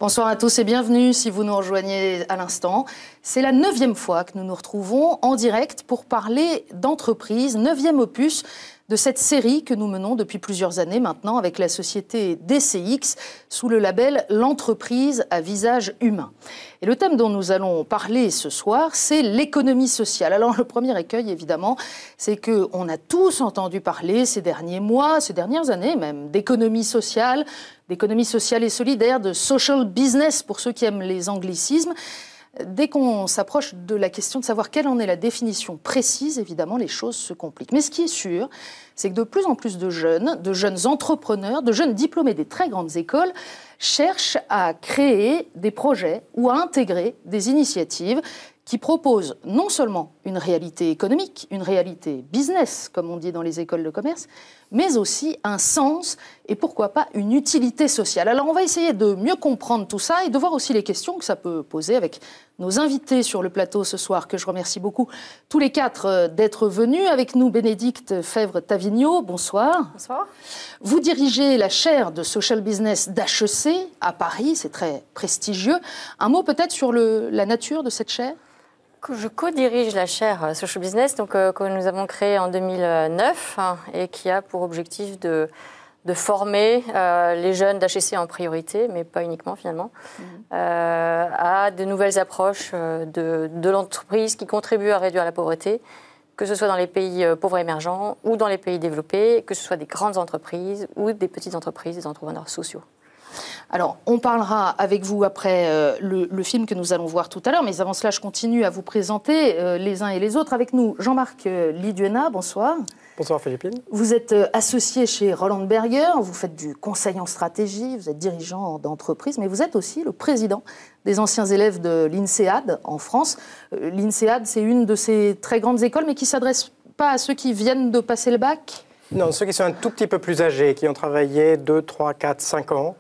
Bonsoir à tous et bienvenue si vous nous rejoignez à l'instant. C'est la 9e fois que nous nous retrouvons en direct pour parler d'entreprise, 9e opus de cette série que nous menons depuis plusieurs années maintenant avec la société DCX sous le label L'entreprise à visage humain. Et le thème dont nous allons parler ce soir, c'est l'économie sociale. Alors le premier écueil, évidemment, c'est qu'on a tous entendu parler ces derniers mois, ces dernières années même, d'économie sociale et solidaire, de social business pour ceux qui aiment les anglicismes. Dès qu'on s'approche de la question de savoir quelle en est la définition précise, évidemment, les choses se compliquent. Mais ce qui est sûr, c'est que de plus en plus de jeunes entrepreneurs, de jeunes diplômés des très grandes écoles, cherchent à créer des projets ou à intégrer des initiatives qui proposent non seulement une réalité économique, une réalité business, comme on dit dans les écoles de commerce, mais aussi un sens et pourquoi pas une utilité sociale. Alors on va essayer de mieux comprendre tout ça et de voir aussi les questions que ça peut poser avec nos invités sur le plateau ce soir, que je remercie beaucoup tous les quatre d'être venus. Avec nous, Bénédicte Fèvre-Tavignot, bonsoir. Bonsoir. Vous dirigez la chaire de Social Business d'HEC à Paris, c'est très prestigieux. Un mot peut-être sur la nature de cette chaire ? Je co-dirige la chaire Social Business que nous avons créée en 2009 et qui a pour objectif de former les jeunes d'HEC en priorité, mais pas uniquement finalement, à de nouvelles approches de l'entreprise qui contribuent à réduire la pauvreté, que ce soit dans les pays pauvres et émergents ou dans les pays développés, que ce soit des grandes entreprises ou des petites entreprises, des entrepreneurs sociaux. Alors, on parlera avec vous après le film que nous allons voir tout à l'heure, mais avant cela, je continue à vous présenter les uns et les autres. Avec nous, Jean-Marc Liduena, bonsoir. Bonsoir Philippine. Vous êtes associé chez Roland Berger, vous faites du conseil en stratégie, vous êtes dirigeant d'entreprise, mais vous êtes aussi le président des anciens élèves de l'INSEAD en France. L'INSEAD, c'est une de ces très grandes écoles, mais qui ne s'adresse pas à ceux qui viennent de passer le bac ? Non, ceux qui sont un tout petit peu plus âgés, qui ont travaillé 2, 3, 4, 5 ans,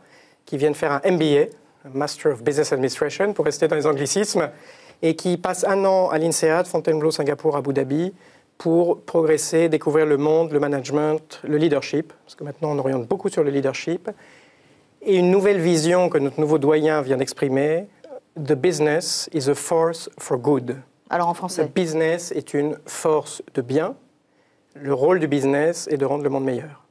qui viennent faire un MBA, Master of Business Administration, pour rester dans les anglicismes, et qui passent 1 an à l'INSEAD, Fontainebleau, Singapour, Abu Dhabi, pour progresser, découvrir le monde, le management, le leadership, parce que maintenant on oriente beaucoup sur le leadership, et une nouvelle vision que notre nouveau doyen vient d'exprimer, The business is a force for good. Alors en français ? Le business est une force de bien. Le rôle du business est de rendre le monde meilleur.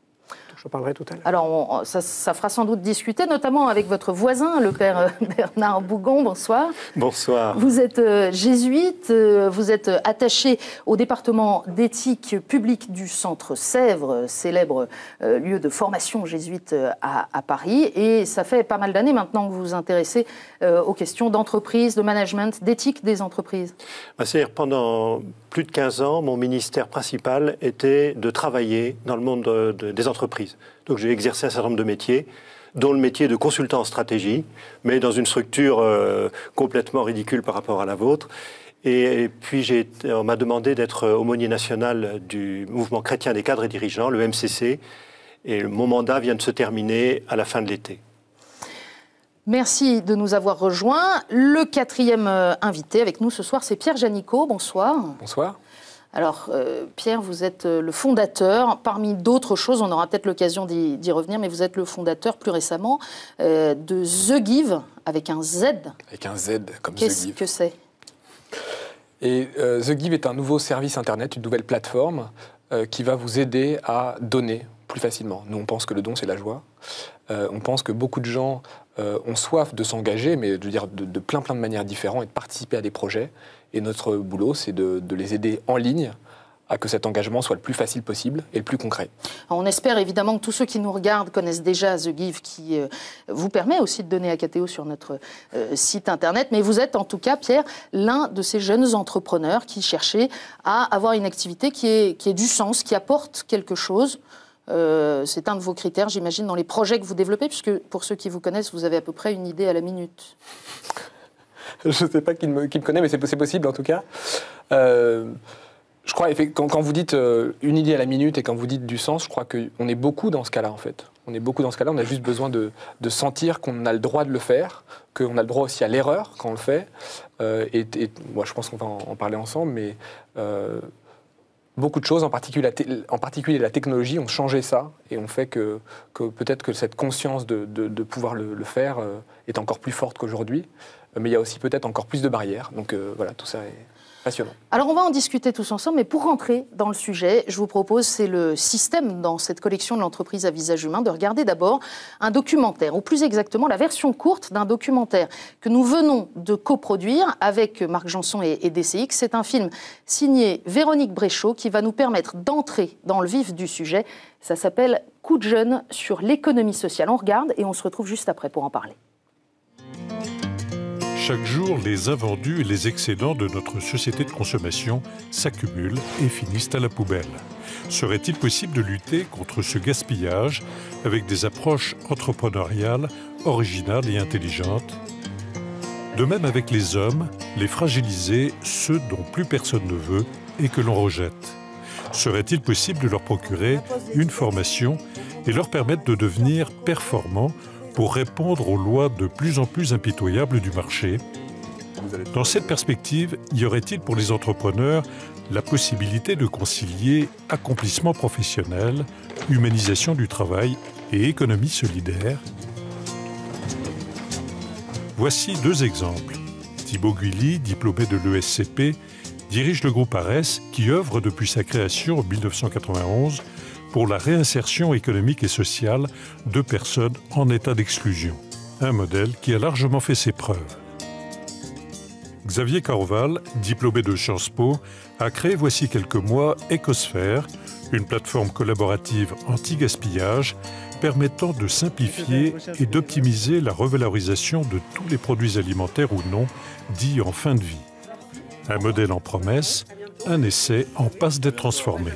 Je parlerai tout à l'heure. Alors, ça fera sans doute discuter, notamment avec votre voisin, le père Bernard Bougon. Bonsoir. Bonsoir. Vous êtes jésuite, vous êtes attaché au département d'éthique publique du Centre Sèvres, célèbre lieu de formation jésuite à Paris. Et ça fait pas mal d'années maintenant que vous vous intéressez aux questions d'entreprise, de management, d'éthique des entreprises. C'est-à-dire, pendant plus de 15 ans, mon ministère principal était de travailler dans le monde des entreprises. Donc j'ai exercé un certain nombre de métiers, dont le métier de consultant en stratégie, mais dans une structure complètement ridicule par rapport à la vôtre. Et puis on m'a demandé d'être aumônier national du mouvement chrétien des cadres et dirigeants, le MCC, et mon mandat vient de se terminer à la fin de l'été. Merci de nous avoir rejoints. Le 4e invité avec nous ce soir, c'est Pierre Janicot. Bonsoir. Bonsoir. Alors, Pierre, vous êtes le fondateur, parmi d'autres choses, on aura peut-être l'occasion d'y revenir, mais vous êtes le fondateur, plus récemment, de The Give, avec un Z. Avec un Z, comme The Qu'est-ce Give. que c'est ? Et The Give est un nouveau service Internet, une nouvelle plateforme qui va vous aider à donner plus facilement. Nous, on pense que le don, c'est la joie. On pense que beaucoup de gens ont soif de s'engager, mais de plein de manières différentes, et de participer à des projets. Et notre boulot, c'est de les aider en ligne à que cet engagement soit le plus facile possible et le plus concret. Alors on espère évidemment que tous ceux qui nous regardent connaissent déjà The Give, qui vous permet aussi de donner à KTO sur notre site internet. Mais vous êtes en tout cas, Pierre, l'un de ces jeunes entrepreneurs qui cherchaient à avoir une activité qui ait du sens, qui apporte quelque chose. C'est un de vos critères, j'imagine, dans les projets que vous développez, puisque pour ceux qui vous connaissent, vous avez à peu près une idée à la minute. Je ne sais pas qui me connaît, mais c'est possible en tout cas. Je crois, quand vous dites une idée à la minute et quand vous dites du sens, je crois qu'on est beaucoup dans ce cas-là, en fait. On est beaucoup dans ce cas-là, on a juste besoin de sentir qu'on a le droit de le faire, qu'on a le droit aussi à l'erreur quand on le fait. Moi, je pense qu'on va en parler ensemble, mais beaucoup de choses, en particulier la technologie, ont changé ça et ont fait que peut-être que cette conscience de pouvoir le faire est encore plus forte qu'aujourd'hui. Mais il y a aussi peut-être encore plus de barrières. Donc voilà, tout ça est passionnant. Alors on va en discuter tous ensemble, mais pour rentrer dans le sujet, je vous propose, c'est le système dans cette collection de l'entreprise à visage humain, de regarder d'abord un documentaire, ou plus exactement la version courte d'un documentaire que nous venons de coproduire avec Marc Janson et DCX. C'est un film signé Véronique Bréchot qui va nous permettre d'entrer dans le vif du sujet. Ça s'appelle « Coup de jeune sur l'économie sociale ». On regarde et on se retrouve juste après pour en parler. Chaque jour, les invendus et les excédents de notre société de consommation s'accumulent et finissent à la poubelle. Serait-il possible de lutter contre ce gaspillage avec des approches entrepreneuriales, originales et intelligentes ? De même avec les hommes, les fragilisés, ceux dont plus personne ne veut et que l'on rejette. Serait-il possible de leur procurer une formation et leur permettre de devenir performants pour répondre aux lois de plus en plus impitoyables du marché? Dans cette perspective, y aurait-il pour les entrepreneurs la possibilité de concilier accomplissement professionnel, humanisation du travail et économie solidaire? Voici deux exemples. Thibaut Guilly, diplômé de l'ESCP, dirige le groupe ARES qui œuvre depuis sa création en 1991 pour la réinsertion économique et sociale de personnes en état d'exclusion. Un modèle qui a largement fait ses preuves. Xavier Corval, diplômé de Sciences Po, a créé voici quelques mois Ecosphère, une plateforme collaborative anti-gaspillage permettant de simplifier et d'optimiser la revalorisation de tous les produits alimentaires ou non dits en fin de vie. Un modèle en promesse, un essai en passe d'être transformé.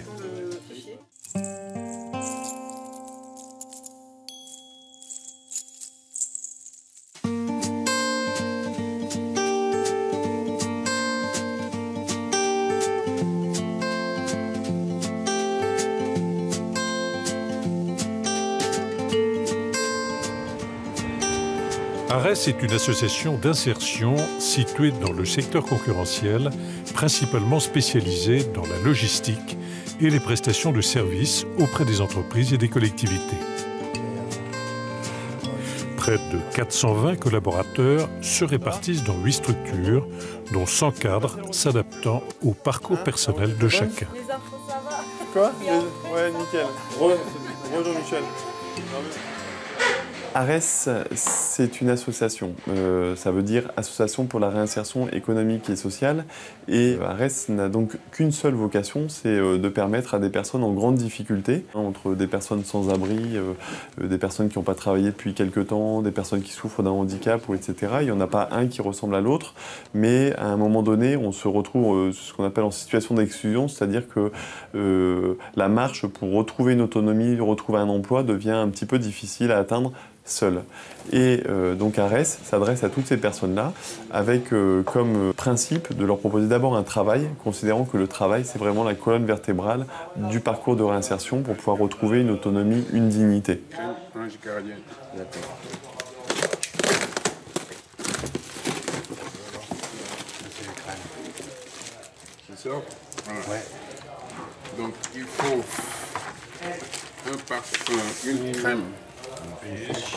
ARES est une association d'insertion située dans le secteur concurrentiel, principalement spécialisée dans la logistique et les prestations de services auprès des entreprises et des collectivités. Près de 420 collaborateurs se répartissent dans 8 structures, dont 100 cadres s'adaptant au parcours personnel de chacun. Les infos, ça va? Quoi? Ouais, nickel. Bonjour Michel. ARES, c'est une association. Ça veut dire Association pour la réinsertion économique et sociale. Et ARES n'a donc qu'une seule vocation, c'est de permettre à des personnes en grande difficulté, entre des personnes sans abri, des personnes qui n'ont pas travaillé depuis quelque temps, des personnes qui souffrent d'un handicap, etc. Il n'y en a pas un qui ressemble à l'autre, mais à un moment donné, on se retrouve ce qu'on appelle en situation d'exclusion, c'est-à-dire que la marche pour retrouver une autonomie, retrouver un emploi devient un petit peu difficile à atteindre seul. Et donc ARES s'adresse à toutes ces personnes-là avec comme principe de leur proposer d'abord un travail, considérant que le travail c'est vraiment la colonne vertébrale du parcours de réinsertion pour pouvoir retrouver une autonomie, une dignité. C'est ça? Ouais. Donc il faut un parfum, une crème,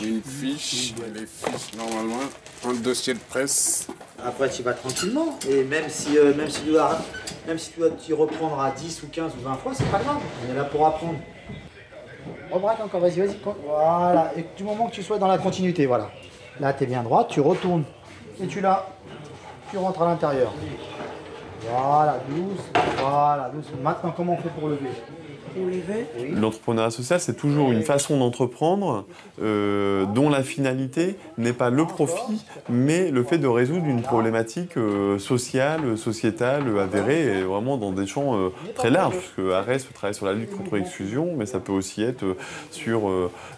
une fiche, les fiches normalement, un dossier de presse. Après tu vas tranquillement et même si tu dois t'y reprendre à 10 ou 15 ou 20 fois, c'est pas grave, on est là pour apprendre. Rebraque encore, vas-y, voilà, et du moment que tu sois dans la continuité, voilà. Là tu es bien droit, tu retournes et tu rentres à l'intérieur. Voilà, douce. Maintenant comment on fait pour lever? L'entrepreneuriat social, c'est toujours une façon d'entreprendre dont la finalité n'est pas le profit, mais le fait de résoudre une problématique sociale, sociétale, avérée, et vraiment dans des champs très larges. Parce que ARES travaille sur la lutte contre l'exclusion, mais ça peut aussi être sur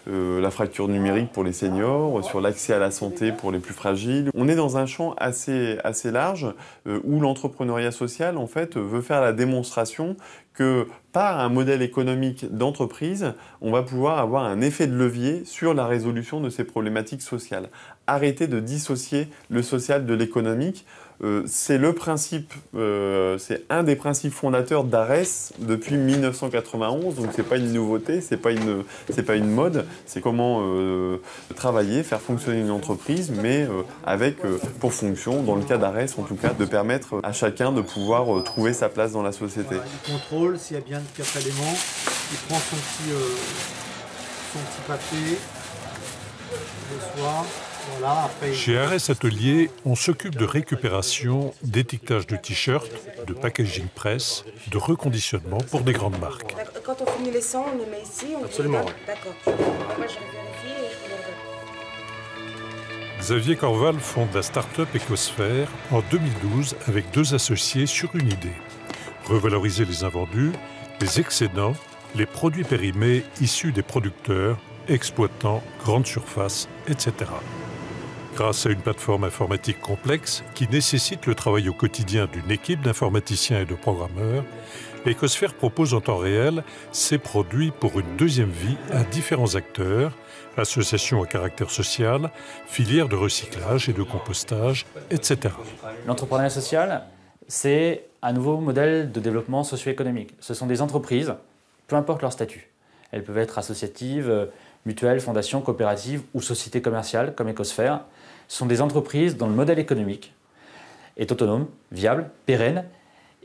la fracture numérique pour les seniors, sur l'accès à la santé pour les plus fragiles. On est dans un champ assez large où l'entrepreneuriat social, en fait, veut faire la démonstration que par un modèle économique d'entreprise, on va pouvoir avoir un effet de levier sur la résolution de ces problématiques sociales. Arrêter de dissocier le social de l'économique. C'est le principe, c'est un des principes fondateurs d'ARES depuis 1991, donc c'est pas une nouveauté, c'est pas une mode, c'est comment travailler, faire fonctionner une entreprise, mais avec pour fonction, dans le cas d'ARES en tout cas, de permettre à chacun de pouvoir trouver sa place dans la société. Voilà, il contrôle s'il y a bien 4 éléments, il prend son petit papier, le soir. Voilà, après... Chez Arès Atelier, on s'occupe de récupération, d'étiquetage de t-shirts, de packaging presse, de reconditionnement pour des grandes marques. Quand on finit les 100, on les met ici. Absolument. D'accord. Moi, je vais vérifier et je reviendrai. Xavier Corval fonde la start-up Ecosphère en 2012 avec 2 associés sur une idée. Revaloriser les invendus, les excédents, les produits périmés issus des producteurs, exploitants, grandes surfaces, etc. Grâce à une plateforme informatique complexe qui nécessite le travail au quotidien d'une équipe d'informaticiens et de programmeurs, Ecosphère propose en temps réel ses produits pour une deuxième vie à différents acteurs, associations à caractère social, filières de recyclage et de compostage, etc. L'entrepreneuriat social, c'est un nouveau modèle de développement socio-économique. Ce sont des entreprises, peu importe leur statut. Elles peuvent être associatives, mutuelles, fondations, coopératives ou sociétés commerciales comme Ecosphère. Ce sont des entreprises dont le modèle économique est autonome, viable, pérenne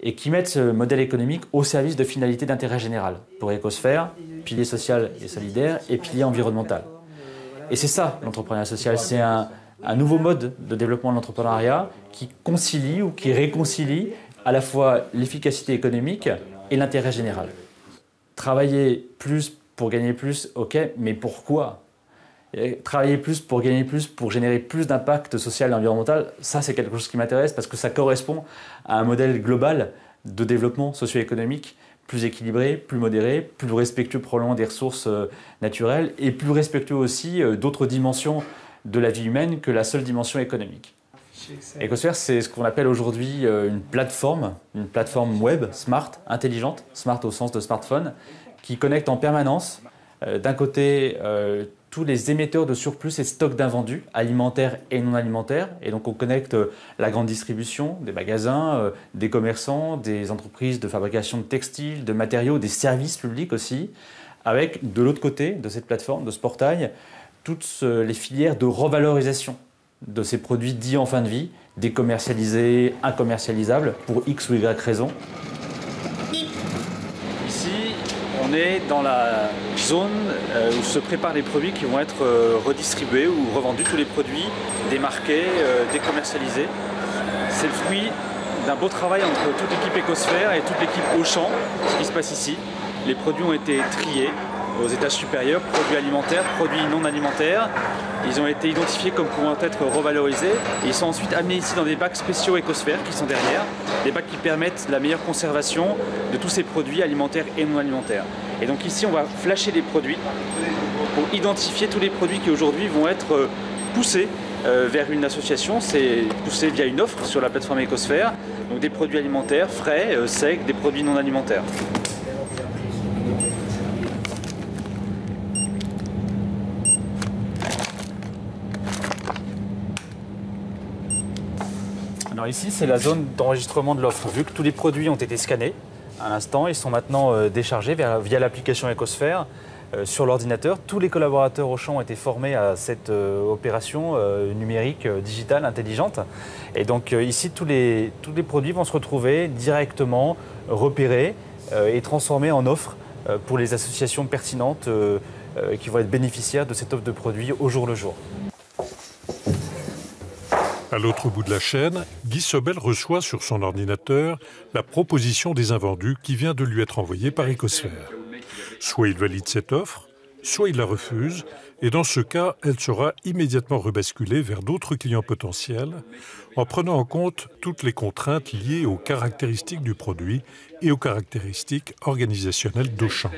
et qui mettent ce modèle économique au service de finalités d'intérêt général. Pour Ecosphère, pilier social et solidaire et pilier environnemental. Et c'est ça l'entrepreneuriat social, c'est un nouveau mode de développement de l'entrepreneuriat qui concilie ou qui réconcilie à la fois l'efficacité économique et l'intérêt général. Travailler plus pour gagner plus, ok, mais pourquoi ? Travailler plus pour gagner plus, pour générer plus d'impact social et environnemental, ça c'est quelque chose qui m'intéresse parce que ça correspond à un modèle global de développement socio-économique plus équilibré, plus modéré, plus respectueux probablement des ressources naturelles et plus respectueux aussi d'autres dimensions de la vie humaine que la seule dimension économique. Ecosphère, c'est ce qu'on appelle aujourd'hui une plateforme web smart, intelligente, smart au sens de smartphone, qui connecte en permanence, d'un côté, tous les émetteurs de surplus et stocks d'invendus, alimentaires et non alimentaires. Et donc on connecte la grande distribution, des magasins, des commerçants, des entreprises de fabrication de textiles, de matériaux, des services publics aussi, avec de l'autre côté de cette plateforme, de ce portail, toutes les filières de revalorisation de ces produits dits en fin de vie, décommercialisés, incommercialisables, pour X ou Y raison. Ici, on est dans la zone où se préparent les produits qui vont être redistribués ou revendus, tous les produits démarqués, décommercialisés. C'est le fruit d'un beau travail entre toute l'équipe Ecosphère et toute l'équipe Auchan, ce qui se passe ici. Les produits ont été triés aux étages supérieurs, produits alimentaires, produits non alimentaires. Ils ont été identifiés comme pouvant être revalorisés et ils sont ensuite amenés ici dans des bacs spéciaux Ecosphère qui sont derrière, des bacs qui permettent la meilleure conservation de tous ces produits alimentaires et non alimentaires. Et donc ici on va flasher les produits pour identifier tous les produits qui aujourd'hui vont être poussés vers une association. C'est poussé via une offre sur la plateforme Ecosphère, donc des produits alimentaires frais, secs, des produits non alimentaires. Alors ici, c'est la zone d'enregistrement de l'offre. Vu que tous les produits ont été scannés à l'instant, ils sont maintenant déchargés via l'application Ecosphère sur l'ordinateur. Tous les collaborateurs Auchan ont été formés à cette opération numérique, digitale, intelligente. Et donc ici, tous les produits vont se retrouver directement repérés et transformés en offres pour les associations pertinentes qui vont être bénéficiaires de cette offre de produits au jour le jour. À l'autre bout de la chaîne, Guy Sobel reçoit sur son ordinateur la proposition des invendus qui vient de lui être envoyée par Ecosphère. Soit il valide cette offre, soit il la refuse, et dans ce cas, elle sera immédiatement rebasculée vers d'autres clients potentiels, en prenant en compte toutes les contraintes liées aux caractéristiques du produit et aux caractéristiques organisationnelles d'Auchan.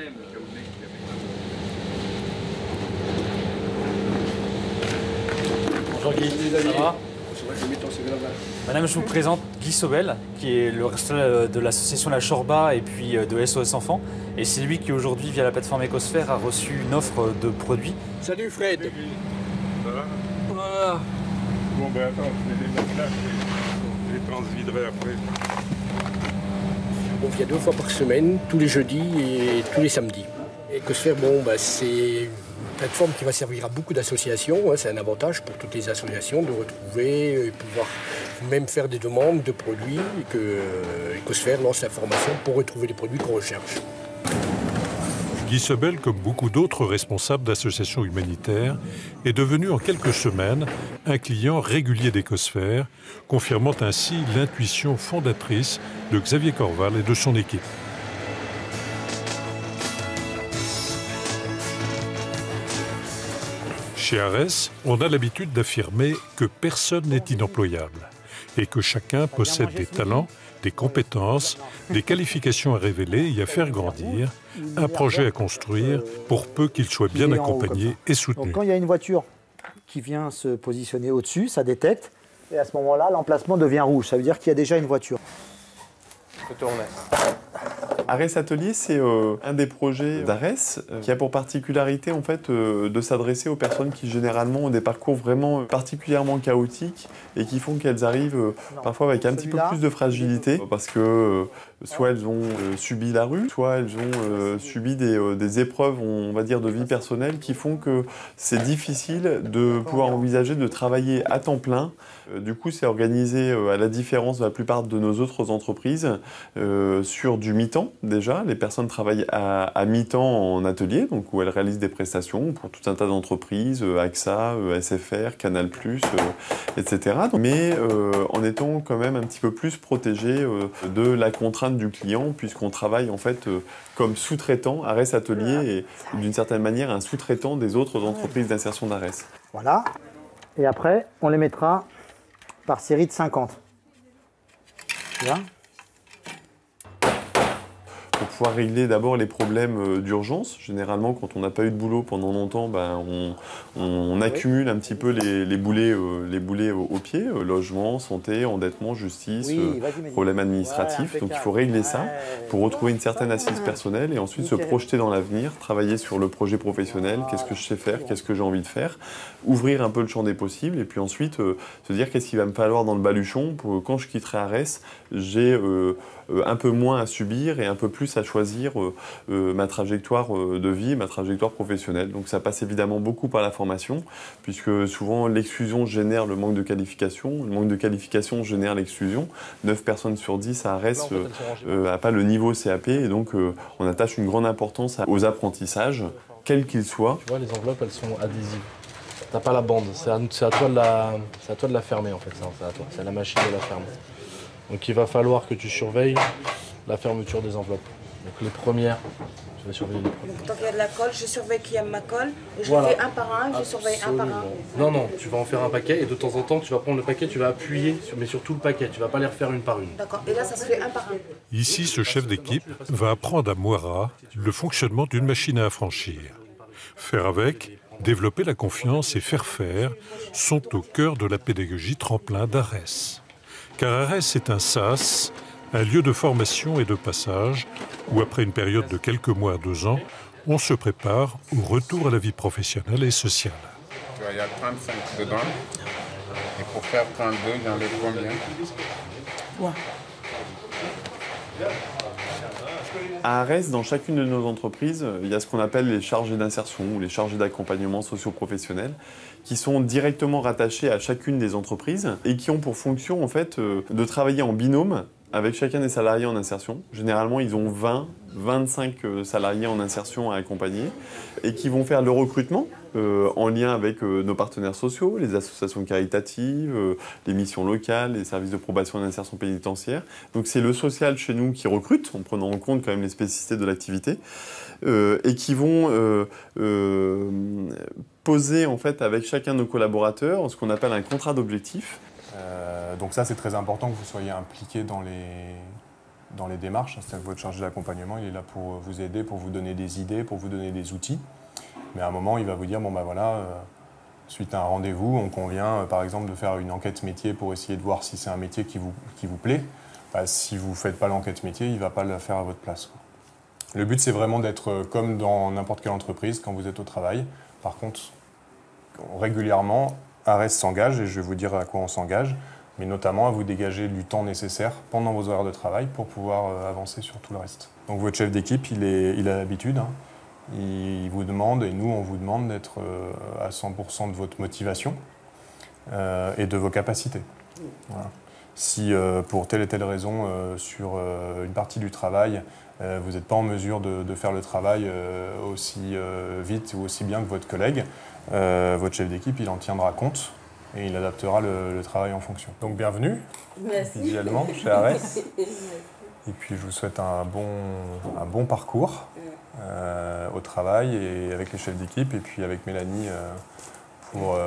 Bonjour Guy, ça va ? Madame, je vous présente Guy Sobel, qui est le responsable de l'association La Chorba et puis de SOS Enfants. Et c'est lui qui aujourd'hui, via la plateforme Ecosphère, a reçu une offre de produits. Salut Fred. Ça va? Voilà. Bon ben attends, je vais les mettre là, je les transviderai après. On vient 2 fois par semaine, tous les jeudis et tous les samedis. Ecosphère, c'est une plateforme qui va servir à beaucoup d'associations. C'est un avantage pour toutes les associations de retrouver et pouvoir même faire des demandes de produits et que Ecosphère lance l'information pour retrouver les produits qu'on recherche. Guy Sobel, comme beaucoup d'autres responsables d'associations humanitaires, est devenu en quelques semaines un client régulier d'Ecosphère, confirmant ainsi l'intuition fondatrice de Xavier Corval et de son équipe. Chez Arès, on a l'habitude d'affirmer que personne n'est inemployable et que chacun possède des talents, des compétences, des qualifications à révéler et à faire grandir, un projet à construire pour peu qu'il soit bien accompagné et soutenu. Donc quand il y a une voiture qui vient se positionner au-dessus, ça détecte et à ce moment-là, l'emplacement devient rouge. Ça veut dire qu'il y a déjà une voiture. Arès Atelier, c'est un des projets d'Arès qui a pour particularité en fait, de s'adresser aux personnes qui généralement ont des parcours vraiment particulièrement chaotiques et qui font qu'elles arrivent parfois avec un petit peu plus de fragilité parce que soit elles ont subi la rue, soit elles ont subi des épreuves, on va dire, de vie personnelle qui font que c'est difficile de pouvoir envisager de travailler à temps plein. Du coup, c'est organisé à la différence de la plupart de nos autres entreprises sur du mi-temps déjà. Les personnes travaillent à mi-temps en atelier, donc où elles réalisent des prestations pour tout un tas d'entreprises, AXA, SFR, Canal+, etc. Mais en étant quand même un petit peu plus protégé de la contrainte du client, puisqu'on travaille en fait comme sous-traitant. Arès Atelier est d'une certaine manière un sous-traitant des autres entreprises d'insertion d'Arès. Voilà. Et après, on les mettra par série de 50. Là. Pour pouvoir régler d'abord les problèmes d'urgence. Généralement, quand on n'a pas eu de boulot pendant longtemps, on accumule un petit peu les boulets au pied, logement, santé, endettement, justice, problèmes administratifs. Donc il faut régler ça pour retrouver une certaine assise personnelle et ensuite se projeter dans l'avenir, travailler sur le projet professionnel, qu'est-ce que je sais faire, qu'est-ce que j'ai envie de faire, ouvrir un peu le champ des possibles et puis ensuite se dire qu'est-ce qu'il va me falloir dans le baluchon pour que quand je quitterai Arès, j'ai un peu moins à subir et un peu plus à choisir ma trajectoire de vie, ma trajectoire professionnelle. Donc ça passe évidemment beaucoup par la formation, puisque souvent l'exclusion génère le manque de qualification, le manque de qualification génère l'exclusion. 9 personnes sur 10 à Arès n'a pas le niveau CAP, et donc on attache une grande importance aux apprentissages, quels qu'ils soient. Tu vois, les enveloppes, elles sont adhésives. T'as pas la bande, c'est à toi de la fermer en fait, c'est à la machine de la fermer. Donc il va falloir que tu surveilles la fermeture des enveloppes. Donc les premières, tu vas surveiller les premières. Donc tant qu'il y a de la colle, je surveille qui aime ma colle. Et je Voilà. fais un par un, je surveille un par un. Non, tu vas en faire un paquet et de temps en temps, tu vas prendre le paquet, tu vas appuyer, mais sur tout le paquet. Tu vas pas les refaire une par une. D'accord, et là ça se fait un par un. Ici, ce chef d'équipe va apprendre à Moira le fonctionnement d'une machine à affranchir. Faire avec, développer la confiance et faire faire sont au cœur de la pédagogie tremplin d'Arès. Car Arès est un sas, un lieu de formation et de passage où, après une période de quelques mois à 2 ans, on se prépare au retour à la vie professionnelle et sociale. Il y a 35 dedans. Et pour faire 32, j'enlève combien? À Arès, dans chacune de nos entreprises, il y a ce qu'on appelle les chargés d'insertion ou les chargés d'accompagnement socio-professionnel qui sont directement rattachés à chacune des entreprises et qui ont pour fonction en fait, de travailler en binôme avec chacun des salariés en insertion. Généralement, ils ont 20-25 salariés en insertion à accompagner et qui vont faire le recrutement en lien avec nos partenaires sociaux, les associations caritatives, les missions locales, les services de probation et d'insertion pénitentiaire. Donc c'est le social chez nous qui recrute, en prenant en compte quand même les spécificités de l'activité, et qui vont poser en fait avec chacun de nos collaborateurs ce qu'on appelle un contrat d'objectif. Donc ça, c'est très important que vous soyez impliqués dans les démarches. C'est-à-dire que votre chargé d'accompagnement, il est là pour vous aider, pour vous donner des idées, pour vous donner des outils. Mais à un moment, il va vous dire, bon ben voilà, Suite à un rendez-vous, on convient par exemple de faire une enquête métier pour essayer de voir si c'est un métier qui vous plaît. Si vous ne faites pas l'enquête métier, il ne va pas la faire à votre place. Le but, c'est vraiment d'être comme dans n'importe quelle entreprise quand vous êtes au travail. Par contre, régulièrement, ARES s'engage, et je vais vous dire à quoi on s'engage, mais notamment à vous dégager du temps nécessaire pendant vos horaires de travail pour pouvoir avancer sur tout le reste. Donc votre chef d'équipe, il a l'habitude. Il vous demande, et nous on vous demande d'être à 100% de votre motivation et de vos capacités. Voilà. Si pour telle et telle raison, sur une partie du travail, vous n'êtes pas en mesure de faire le travail aussi vite ou aussi bien que votre collègue, votre chef d'équipe, il en tiendra compte et il adaptera le travail en fonction. Donc bienvenue, visuellement, chez ARES. Et puis je vous souhaite un bon parcours au travail et avec les chefs d'équipe et puis avec Mélanie pour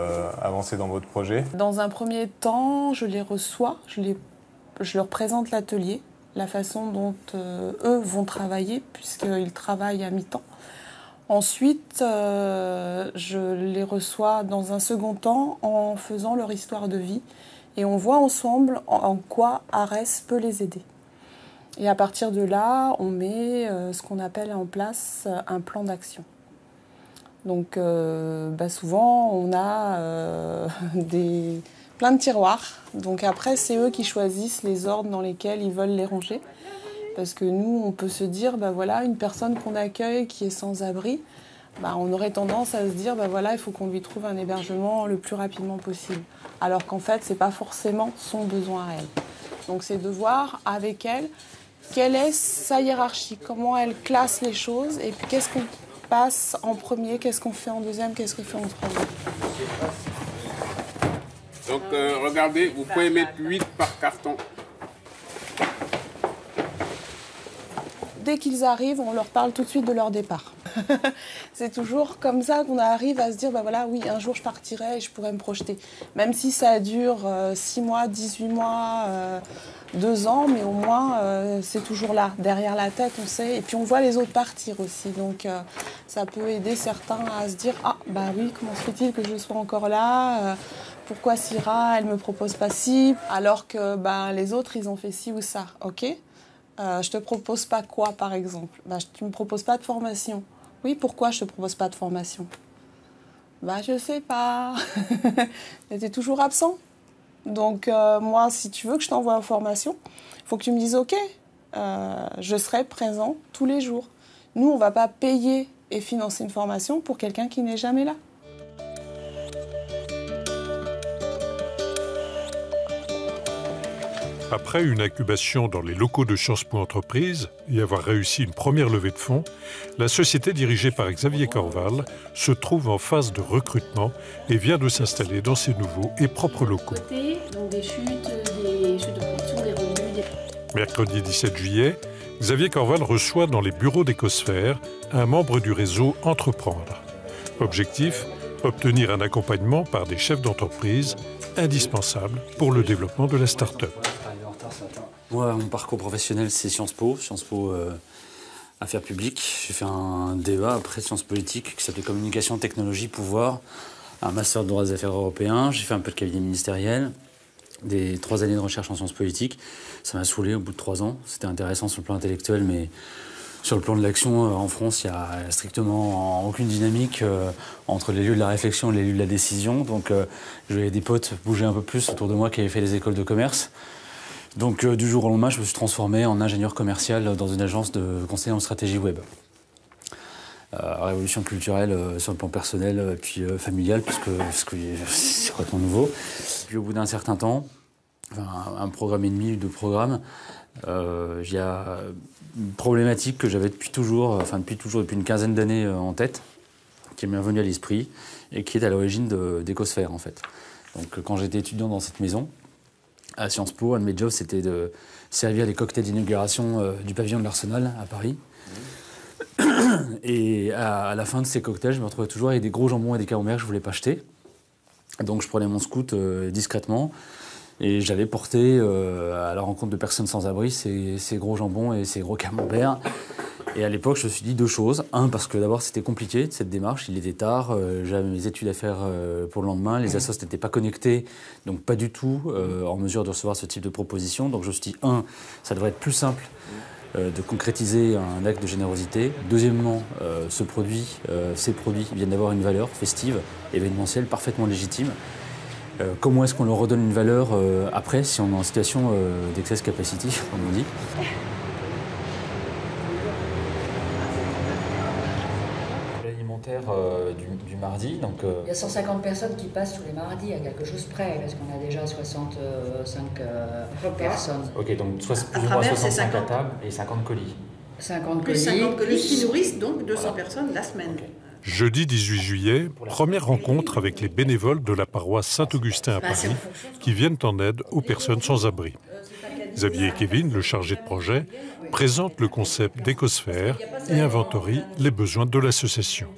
avancer dans votre projet. Dans un premier temps, je les reçois, je leur présente l'atelier, la façon dont eux vont travailler puisqu'ils travaillent à mi-temps. Ensuite, je les reçois dans un second temps en faisant leur histoire de vie et on voit ensemble en quoi ARES peut les aider. Et à partir de là, on met ce qu'on appelle en place un plan d'action. Donc souvent, on a plein de tiroirs. Donc après, c'est eux qui choisissent les ordres dans lesquels ils veulent les ranger. Parce que nous, on peut se dire, voilà, une personne qu'on accueille qui est sans abri, on aurait tendance à se dire, il faut qu'on lui trouve un hébergement le plus rapidement possible. Alors qu'en fait, ce n'est pas forcément son besoin à elle. Donc c'est de voir avec elle quelle est sa hiérarchie, comment elle classe les choses, et puis qu'est-ce qu'on passe en premier, qu'est-ce qu'on fait en deuxième, qu'est-ce qu'on fait en troisième. Donc regardez, vous pouvez mettre 8 par carton. Dès qu'ils arrivent, on leur parle tout de suite de leur départ. C'est toujours comme ça qu'on arrive à se dire, oui, un jour je partirai et je pourrais me projeter. Même si ça dure 6 mois, 18 mois, 2 ans, mais au moins c'est toujours là, derrière la tête, on sait. Et puis on voit les autres partir aussi, donc ça peut aider certains à se dire, oui, comment se fait-il que je sois encore là pourquoi Syrah, elle me propose pas ci, alors que les autres, ils ont fait ci ou ça, ok. Je te propose pas quoi, par exemple? Tu me proposes pas de formation. Oui, pourquoi je te propose pas de formation? Je sais pas. Tu es toujours absent. Donc, moi, si tu veux que je t'envoie en formation, il faut que tu me dises, ok, je serai présent tous les jours. Nous, on va pas payer et financer une formation pour quelqu'un qui n'est jamais là. Après une incubation dans les locaux de Sciences Po Entreprises et avoir réussi une première levée de fonds, la société dirigée par Xavier Corval se trouve en phase de recrutement et vient de s'installer dans ses nouveaux et propres locaux. Donc des chutes de production, des revenus. Mercredi 17 juillet, Xavier Corval reçoit dans les bureaux d'Ecosphère un membre du réseau Entreprendre. Objectif, obtenir un accompagnement par des chefs d'entreprise indispensable pour le développement de la start-up. Moi, mon parcours professionnel, c'est Sciences Po Affaires publiques. J'ai fait un DEA après Sciences politiques qui s'appelait Communication, Technologie, Pouvoir, un master de droit des affaires européens. J'ai fait un peu de cabinet ministériel, des 3 années de recherche en sciences politiques. Ça m'a saoulé au bout de 3 ans. C'était intéressant sur le plan intellectuel, mais sur le plan de l'action, en France, il n'y a strictement aucune dynamique entre les lieux de la réflexion et les lieux de la décision. Donc, je voyais des potes bouger un peu plus autour de moi qui avaient fait les écoles de commerce. Donc, du jour au lendemain, je me suis transformé en ingénieur commercial dans une agence de conseil en stratégie web. Révolution culturelle sur le plan personnel puis familial, parce que c'est complètement nouveau. Puis au bout d'un certain temps, un programme et demi ou 2 programmes, il y a une problématique que j'avais depuis une quinzaine d'années en tête, qui m'est revenue à l'esprit et qui est à l'origine d'Ecosphère, en fait. Donc, quand j'étais étudiant dans cette maison, à Sciences Po, un de mes jobs, c'était de servir les cocktails d'inauguration du pavillon de l'Arsenal à Paris. Et à la fin de ces cocktails, je me retrouvais toujours avec des gros jambons et des camemberts que je ne voulais pas acheter. Donc, je prenais mon scout discrètement et j'allais porter à la rencontre de personnes sans abri ces gros jambons et ces gros camemberts. Et à l'époque, je me suis dit 2 choses. Un, parce que d'abord, c'était compliqué, cette démarche. Il était tard, j'avais mes études à faire pour le lendemain. Les assos n'étaient pas connectés, donc pas du tout en mesure de recevoir ce type de proposition. Donc je me suis dit, ça devrait être plus simple de concrétiser un acte de générosité. Deuxièmement, ces produits viennent d'avoir une valeur festive, événementielle, parfaitement légitime. Comment est-ce qu'on leur redonne une valeur après, si on est en situation d'excess capacity, comme on dit? Du mardi. Donc, Il y a 150 personnes qui passent tous les mardis à quelque chose près, parce qu'on a déjà 65 personnes. Ok, donc plus ou moins 65 à table et 50 colis. 50 Plus colis. 50 colis qui nourrissent donc 200 personnes la semaine. Okay. Jeudi 18 juillet, première rencontre avec les bénévoles de la paroisse Saint-Augustin à Paris qui viennent en aide aux personnes sans abri. Xavier et Kevin, le chargé de projet, présentent le concept d'écosphère et inventorient les besoins de l'association.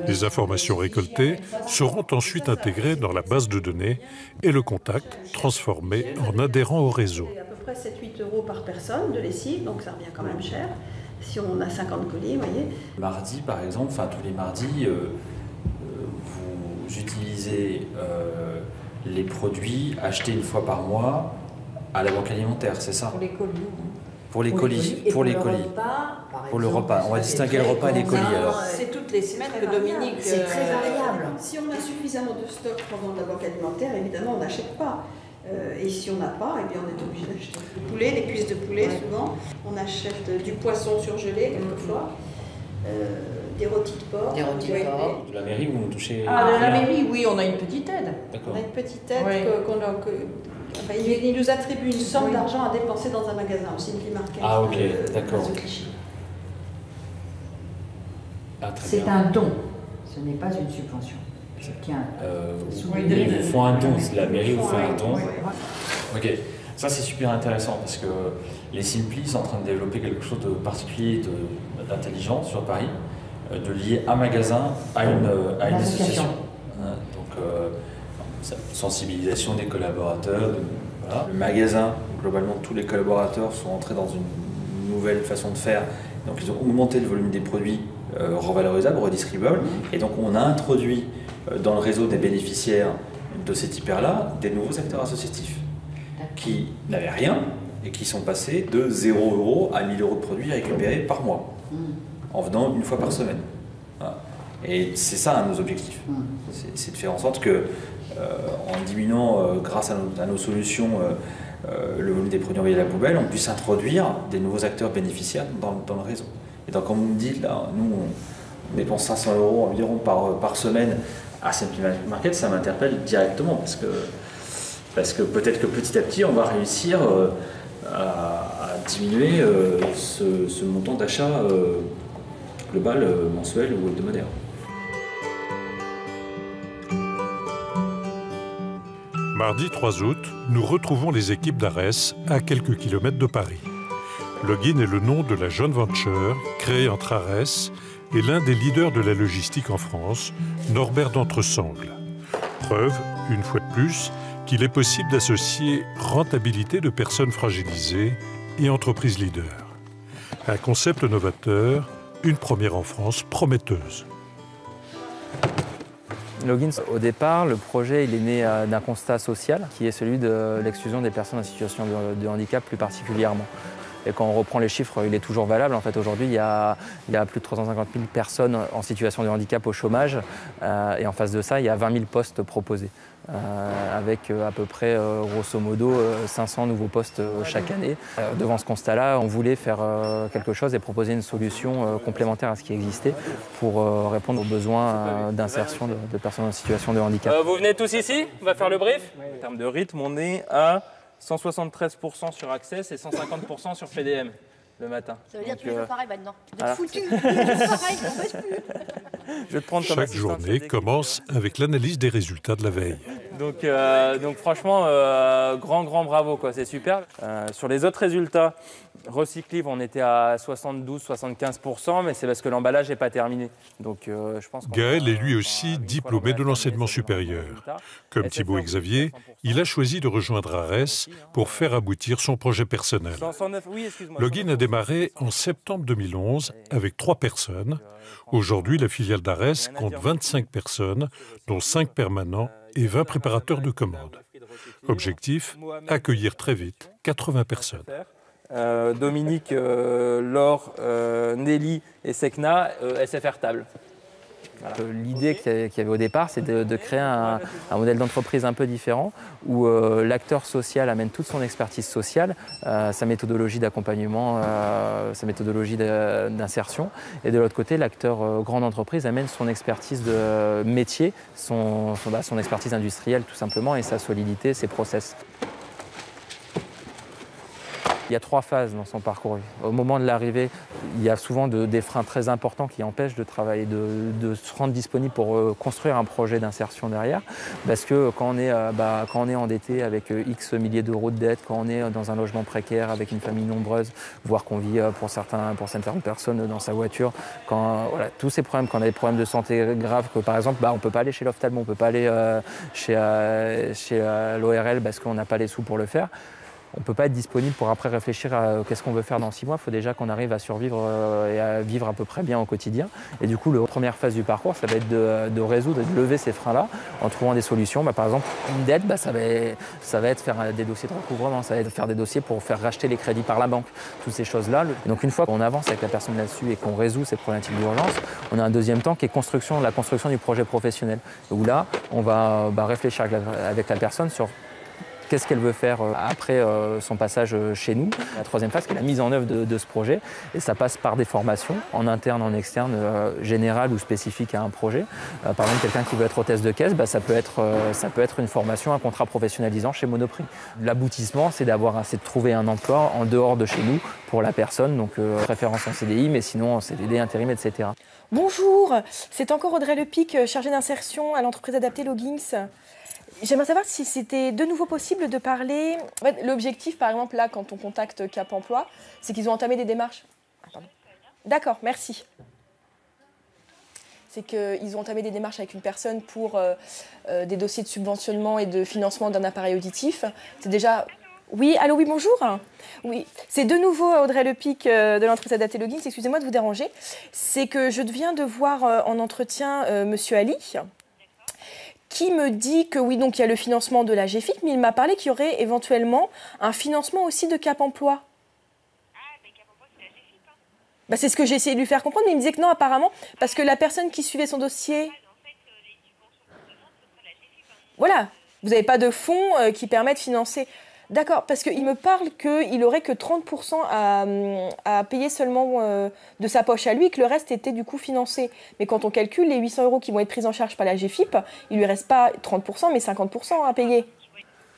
Les informations récoltées seront ensuite intégrées dans la base de données et le contact transformé en adhérent au réseau. C'est à peu près 7-8 euros par personne de lessive, donc ça revient quand même cher. Si on a 50 colis, vous voyez. Mardi, par exemple, tous les mardis, vous utilisez les produits achetés une fois par mois à la banque alimentaire, c'est ça? Pour les colis. Pour les colis. Pour les colis. Pour le repas. On va distinguer le repas et les colis alors. C'est toutes les semaines que Dominique. C'est très variable. Si on a suffisamment de stock pendant la banque alimentaire, évidemment, on n'achète pas. Et si on n'a pas, eh bien, on est obligé d'acheter du poulet, des cuisses de poulet souvent. On achète du poisson surgelé quelquefois. Des rôtis de porc. Des rôtis de porc. De la mairie, vous nous touchez. De la mairie, oui, on a une petite aide. D'accord. On a une petite aide il nous attribue une somme d'argent à dépenser dans un magasin au Cindy Market. Ah, ok, d'accord. C'est un don, ce n'est pas une subvention. Je tiens. Ils vous font un don, la mairie vous fait un don. Ok, ça c'est super intéressant parce que les Simply sont en train de développer quelque chose de particulier, d'intelligent sur Paris, de lier un magasin à une association. Donc, sensibilisation des collaborateurs. Voilà. Le magasin, globalement, tous les collaborateurs sont entrés dans une nouvelle façon de faire. Donc, ils ont augmenté le volume des produits revalorisables, redistribuables. Et donc, on a introduit dans le réseau des bénéficiaires de cet hyper-là des nouveaux acteurs associatifs qui n'avaient rien et qui sont passés de 0 € à 1 000 € de produits récupérés par mois, en venant une fois par semaine. Voilà. Et c'est ça nos objectifs. C'est de faire en sorte que, en diminuant, grâce à nos solutions, le volume des produits envoyés à la poubelle, on puisse introduire des nouveaux acteurs bénéficiaires dans le réseau. Et donc, comme vous me dites, là, nous, on dépense 500 € environ par semaine à Simply Market, ça m'interpelle directement parce que peut-être que petit à petit, on va réussir à diminuer ce montant d'achat global, mensuel ou hebdomadaire. Mardi 3 août, nous retrouvons les équipes d'Arès à quelques kilomètres de Paris. Login est le nom de la joint venture créée entre Arès et l'un des leaders de la logistique en France, Norbert d'Entresangles. Preuve, une fois de plus, qu'il est possible d'associer rentabilité de personnes fragilisées et entreprises leaders. Un concept novateur, une première en France prometteuse. Login, au départ, le projet il est né d'un constat social qui est celui de l'exclusion des personnes en situation de handicap plus particulièrement. Et quand on reprend les chiffres, il est toujours valable. En fait, aujourd'hui, il y a plus de 350 000 personnes en situation de handicap au chômage. Et en face de ça, il y a 20 000 postes proposés. Avec à peu près, grosso modo, 500 nouveaux postes chaque année. Devant ce constat-là, on voulait faire quelque chose et proposer une solution complémentaire à ce qui existait pour répondre aux besoins d'insertion de personnes en situation de handicap. Vous venez tous ici? On va faire le brief. En termes de rythme, on est à 173% sur Access et 150% sur PDM le matin. Ça veut dire tous les jours pareil maintenant. Vous voilà. êtes foutus, tous les jours pareil, on ne plus. Je vais te prendre comme Chaque journée commence avec l'analyse des résultats de la veille. Donc franchement, grand bravo, quoi, c'est super. Sur les autres résultats, Recyclive, on était à 72-75%, mais c'est parce que l'emballage n'est pas terminé. Donc, je pense Gaël est lui aussi diplômé de l'enseignement supérieur. Comme Thibaut et Xavier, il a choisi de rejoindre Arès pour faire aboutir son projet personnel. Login a démarré en septembre 2011 avec 3 personnes. Aujourd'hui, la filiale d'Arès compte 25 personnes, dont 5 permanents et 20 préparateurs de commandes. Objectif, accueillir très vite 80 personnes. Dominique, Laure, Nelly et Sekna, SFR Table. Voilà. L'idée qu'il y avait au départ, c'est de créer un modèle d'entreprise un peu différent où l'acteur social amène toute son expertise sociale, sa méthodologie d'accompagnement, sa méthodologie d'insertion. Et de l'autre côté, l'acteur grande entreprise amène son expertise de métier, son expertise industrielle tout simplement et sa solidité, ses process. Il y a 3 phases dans son parcours. Au moment de l'arrivée, il y a souvent des freins très importants qui empêchent de travailler, de se rendre disponible pour construire un projet d'insertion derrière. Parce que quand on est endetté avec X milliers d'euros de dette, quand on est dans un logement précaire avec une famille nombreuse, voire qu'on vit pour certaines personnes dans sa voiture, tous ces problèmes, quand on a des problèmes de santé graves, que par exemple, on ne peut pas aller chez l'ophtalmo, on ne peut pas aller chez l'ORL parce qu'on n'a pas les sous pour le faire. On ne peut pas être disponible pour après réfléchir à qu'est-ce qu'on veut faire dans 6 mois. Il faut déjà qu'on arrive à survivre et à vivre à peu près bien au quotidien. Et du coup, la première phase du parcours, ça va être de résoudre et de lever ces freins-là en trouvant des solutions. Par exemple, une dette, ça va être faire des dossiers de recouvrement, ça va être faire des dossiers pour faire racheter les crédits par la banque, toutes ces choses-là. Et donc une fois qu'on avance avec la personne là-dessus et qu'on résout ces problématiques d'urgence, on a un deuxième temps qui est la construction du projet professionnel. Où là, on va réfléchir avec la personne sur qu'est-ce qu'elle veut faire après son passage chez nous. La troisième phase, qui est la mise en œuvre de ce projet. Et ça passe par des formations, en interne, en externe, générales ou spécifiques à un projet. Par exemple, quelqu'un qui veut être hôtesse de caisse, ça peut être une formation, un contrat professionnalisant chez Monoprix. L'aboutissement, c'est de trouver un emploi en dehors de chez nous pour la personne, donc préférence en CDI, mais sinon en CDD, intérim, etc. Bonjour, c'est encore Audrey Lepic, chargée d'insertion à l'entreprise adaptée Logins. J'aimerais savoir si c'était de nouveau possible de parler... En fait, l'objectif, par exemple, là, quand on contacte Cap Emploi, c'est qu'ils ont entamé des démarches. D'accord, merci. C'est qu'ils ont entamé des démarches avec une personne pour des dossiers de subventionnement et de financement d'un appareil auditif. C'est déjà... Oui, allô, oui, bonjour. Oui, c'est de nouveau Audrey Lepic de l'entreprise adaptée Logins. Excusez-moi de vous déranger. C'est que je viens de voir en entretien Monsieur Ali, qui me dit que oui, donc il y a le financement de la GFIC, mais il m'a parlé qu'il y aurait éventuellement un financement aussi de Cap Emploi. C'est ce que j'ai essayé de lui faire comprendre, mais il me disait que non, apparemment, parce que la personne qui suivait son dossier... Voilà, vous n'avez pas de fonds qui permettent de financer... D'accord, parce qu'il me parle qu'il n'aurait que 30% à payer seulement de sa poche à lui et que le reste était du coup financé. Mais quand on calcule les 800 € qui vont être pris en charge par la GFIP, il ne lui reste pas 30% mais 50% à payer.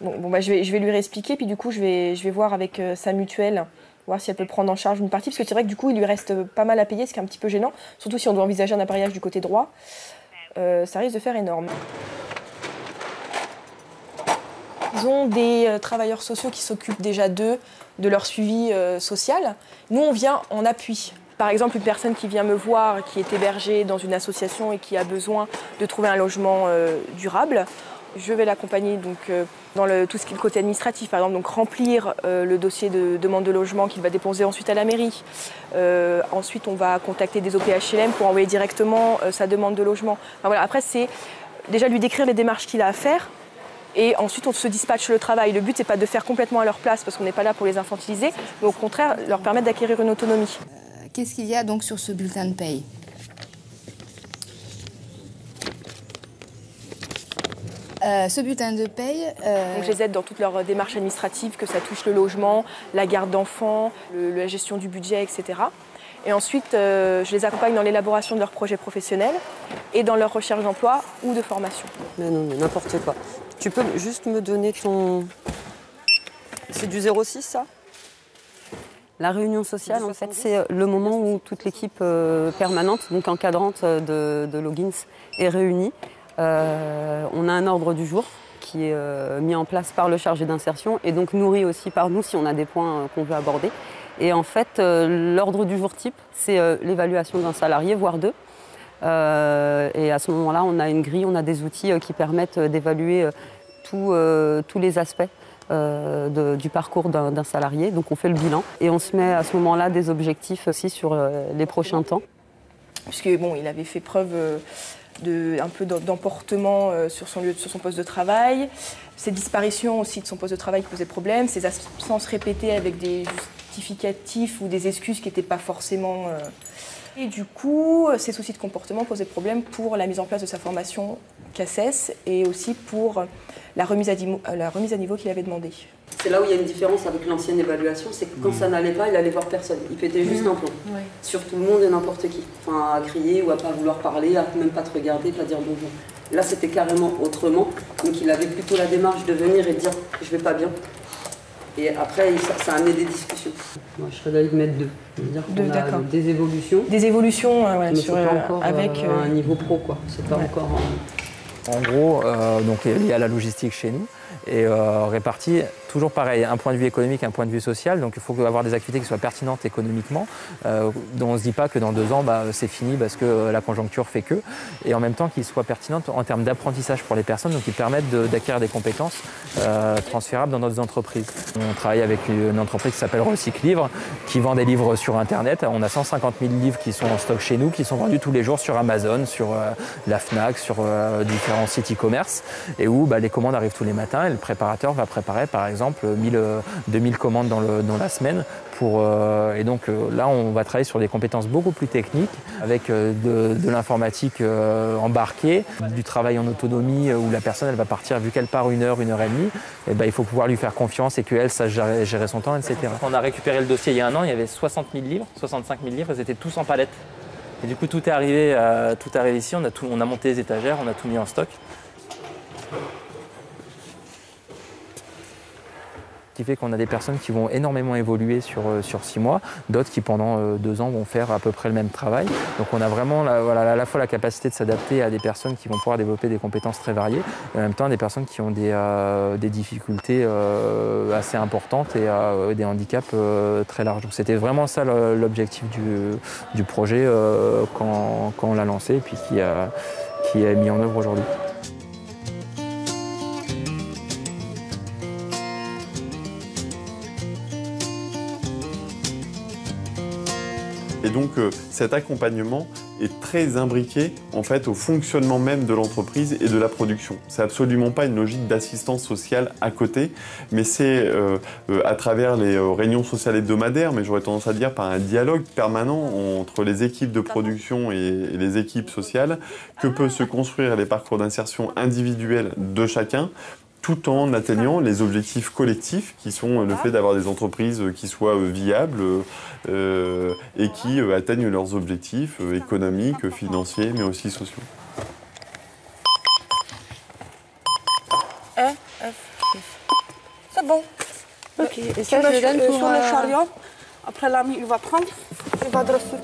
Je vais lui réexpliquer, puis du coup je vais voir avec sa mutuelle, voir si elle peut prendre en charge une partie, parce que c'est vrai que du coup il lui reste pas mal à payer, ce qui est un petit peu gênant, surtout si on doit envisager un appareillage du côté droit. Ça risque de faire énorme. Ils ont des travailleurs sociaux qui s'occupent déjà d'eux, de leur suivi social. Nous, on vient en appui. Par exemple, une personne qui vient me voir, qui est hébergée dans une association et qui a besoin de trouver un logement durable, je vais l'accompagner dans tout ce qui est le côté administratif, par exemple, donc remplir le dossier de demande de logement qu'il va déposer ensuite à la mairie. Ensuite, on va contacter des OPHLM pour envoyer directement sa demande de logement. Après, c'est déjà lui décrire les démarches qu'il a à faire. Et ensuite, on se dispatche le travail. Le but, c'est pas de faire complètement à leur place, parce qu'on n'est pas là pour les infantiliser, mais au contraire, leur permettre d'acquérir une autonomie. Qu'est-ce qu'il y a donc sur ce bulletin de paye ? Ce bulletin de paye... Donc, je les aide dans toutes leurs démarches administratives, que ça touche le logement, la garde d'enfants, la gestion du budget, etc. Et ensuite, je les accompagne dans l'élaboration de leurs projets professionnels et dans leur recherche d'emploi ou de formation. Mais non, mais n'importe quoi. Tu peux juste me donner ton... C'est du 06, ça ? La réunion sociale, en fait, c'est le moment où toute l'équipe permanente, donc encadrante de Logins, est réunie. On a un ordre du jour qui est mis en place par le chargé d'insertion et donc nourri aussi par nous si on a des points qu'on veut aborder. Et en fait, l'ordre du jour type, c'est l'évaluation d'un salarié, voire deux. Et à ce moment-là, on a une grille, on a des outils qui permettent d'évaluer tous les aspects du parcours d'un salarié. Donc on fait le bilan et on se met à ce moment-là des objectifs aussi sur les prochains temps. Puisque bon, il avait fait preuve un peu d'emportement sur son poste de travail, ses disparitions aussi de son poste de travail qui posaient problème, ses absences répétées avec des justificatifs ou des excuses qui n'étaient pas forcément... Et du coup, ces soucis de comportement posaient problème pour la mise en place de sa formation CACES et aussi pour la remise à niveau qu'il avait demandé. C'est là où il y a une différence avec l'ancienne évaluation, c'est que quand ça n'allait pas, il allait voir personne. Il pétait juste un plomb. Ouais. Sur tout le monde et n'importe qui. Enfin, à crier ou à pas vouloir parler, à même pas te regarder, pas dire bonjour. Là, c'était carrément autrement. Donc il avait plutôt la démarche de venir et de dire « je vais pas bien ». Et après, ça a amené des discussions. Moi, je serais d'avis de mettre deux. Des évolutions. Des évolutions, ouais, sur, pas encore, avec un niveau pro, quoi. C'est pas encore... En gros, donc lié à la logistique chez nous, et réparti toujours pareil, un point de vue économique, un point de vue social. Donc il faut avoir des activités qui soient pertinentes économiquement, dont on ne se dit pas que dans 2 ans, c'est fini parce que la conjoncture fait que. Et en même temps qu'ils soient pertinentes en termes d'apprentissage pour les personnes, donc qui permettent d'acquérir des compétences transférables dans d'autres entreprises. On travaille avec une entreprise qui s'appelle Recyclivre, qui vend des livres sur Internet. On a 150 000 livres qui sont en stock chez nous, qui sont vendus tous les jours sur Amazon, sur la Fnac, sur différents sites e-commerce, et où les commandes arrivent tous les matins et le préparateur va préparer par exemple 2000 commandes dans la semaine. Et donc là, on va travailler sur des compétences beaucoup plus techniques, avec de l'informatique embarquée, du travail en autonomie où la personne elle va partir, vu qu'elle part 1 heure, 1 heure et demie, et il faut pouvoir lui faire confiance et qu'elle sache gérer son temps, etc. On a récupéré le dossier il y a 1 an, il y avait 60 000 livres, 65 000 livres, ils étaient tous en palette. Et du coup, tout est arrivé ici, on a monté les étagères, on a tout mis en stock. Ce qui fait qu'on a des personnes qui vont énormément évoluer sur 6 mois, d'autres qui pendant 2 ans vont faire à peu près le même travail. Donc on a vraiment à la fois la capacité de s'adapter à des personnes qui vont pouvoir développer des compétences très variées, et en même temps des personnes qui ont des difficultés assez importantes et des handicaps très larges. Donc c'était vraiment ça l'objectif du projet quand on l'a lancé et puis qui est mis en œuvre aujourd'hui. Et donc cet accompagnement est très imbriqué en fait au fonctionnement même de l'entreprise et de la production. C'est absolument pas une logique d'assistance sociale à côté, mais c'est à travers les réunions sociales hebdomadaires, mais j'aurais tendance à dire par un dialogue permanent entre les équipes de production et les équipes sociales que peuvent se construire les parcours d'insertion individuels de chacun, tout en atteignant les objectifs collectifs qui sont le fait d'avoir des entreprises qui soient viables et qui atteignent leurs objectifs économiques, financiers, mais aussi sociaux. C'est bon. Ok, et ça, je donne pour... Sur le chariot, après l'ami, il va prendre, il va dresser.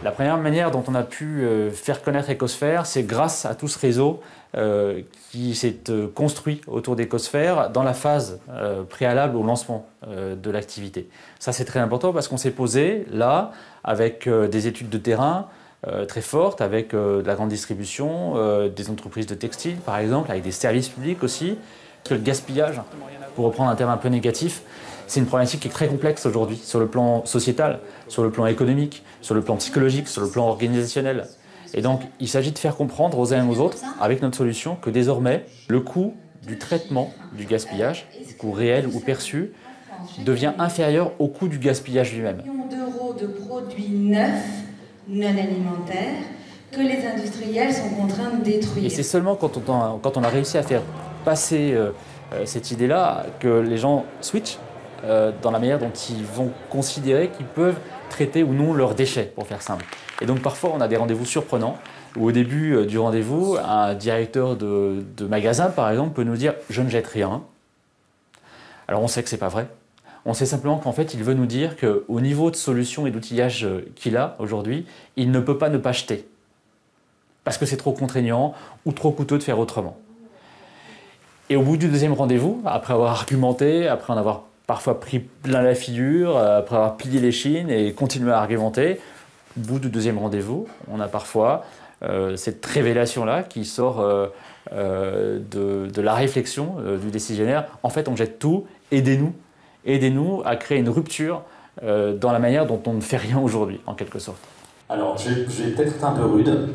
La première manière dont on a pu faire connaître Ecosphère, c'est grâce à tout ce réseau qui s'est construit autour d'Ecosphère dans la phase préalable au lancement de l'activité. Ça, c'est très important parce qu'on s'est posé là avec des études de terrain très fortes, avec de la grande distribution, des entreprises de textile par exemple, avec des services publics aussi. Le gaspillage, pour reprendre un terme un peu négatif, c'est une problématique qui est très complexe aujourd'hui, sur le plan sociétal, sur le plan économique, sur le plan psychologique, sur le plan organisationnel. Et donc, il s'agit de faire comprendre aux uns et aux autres, avec notre solution, que désormais, le coût du traitement du gaspillage, du coût réel ou perçu, devient inférieur au coût du gaspillage lui-même. D'euros de produits neufs, non alimentaires, que les industriels sont contraints de détruire. Et c'est seulement quand on a réussi à faire passer cette idée-là que les gens switchent dans la manière dont ils vont considérer qu'ils peuvent traiter ou non leurs déchets, pour faire simple. Et donc parfois, on a des rendez-vous surprenants, où au début du rendez-vous, un directeur de magasin, par exemple, peut nous dire « je ne jette rien ». Alors on sait que ce n'est pas vrai. On sait simplement qu'en fait, il veut nous dire qu'au niveau de solutions et d'outillage qu'il a aujourd'hui, il ne peut pas ne pas acheter. Parce que c'est trop contraignant ou trop coûteux de faire autrement. Et au bout du deuxième rendez-vous, après avoir argumenté, après en avoir parfois pris plein la figure, après avoir plié les chines et continué à argumenter, au bout du deuxième rendez-vous, on a parfois cette révélation-là qui sort de la réflexion du décisionnaire. En fait, on jette tout, aidez-nous à créer une rupture dans la manière dont on ne fait rien aujourd'hui, en quelque sorte. Alors, je vais peut-être être un peu rude,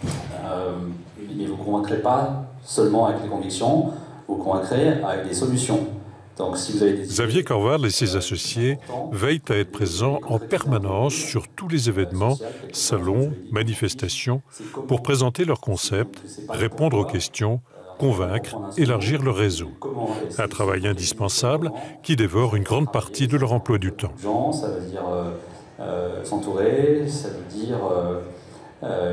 mais vous ne convaincrez pas seulement avec les convictions, vous convaincrez avec des solutions. Donc, si vous avez des... Xavier Corval et ses associés veillent à être présents en permanence sur tous les événements, salons, manifestations, pour présenter leurs concepts, répondre aux questions, convaincre, élargir leur réseau. Un travail indispensable qui dévore une grande partie de leur emploi du temps. Ça veut dire s'entourer, ça veut dire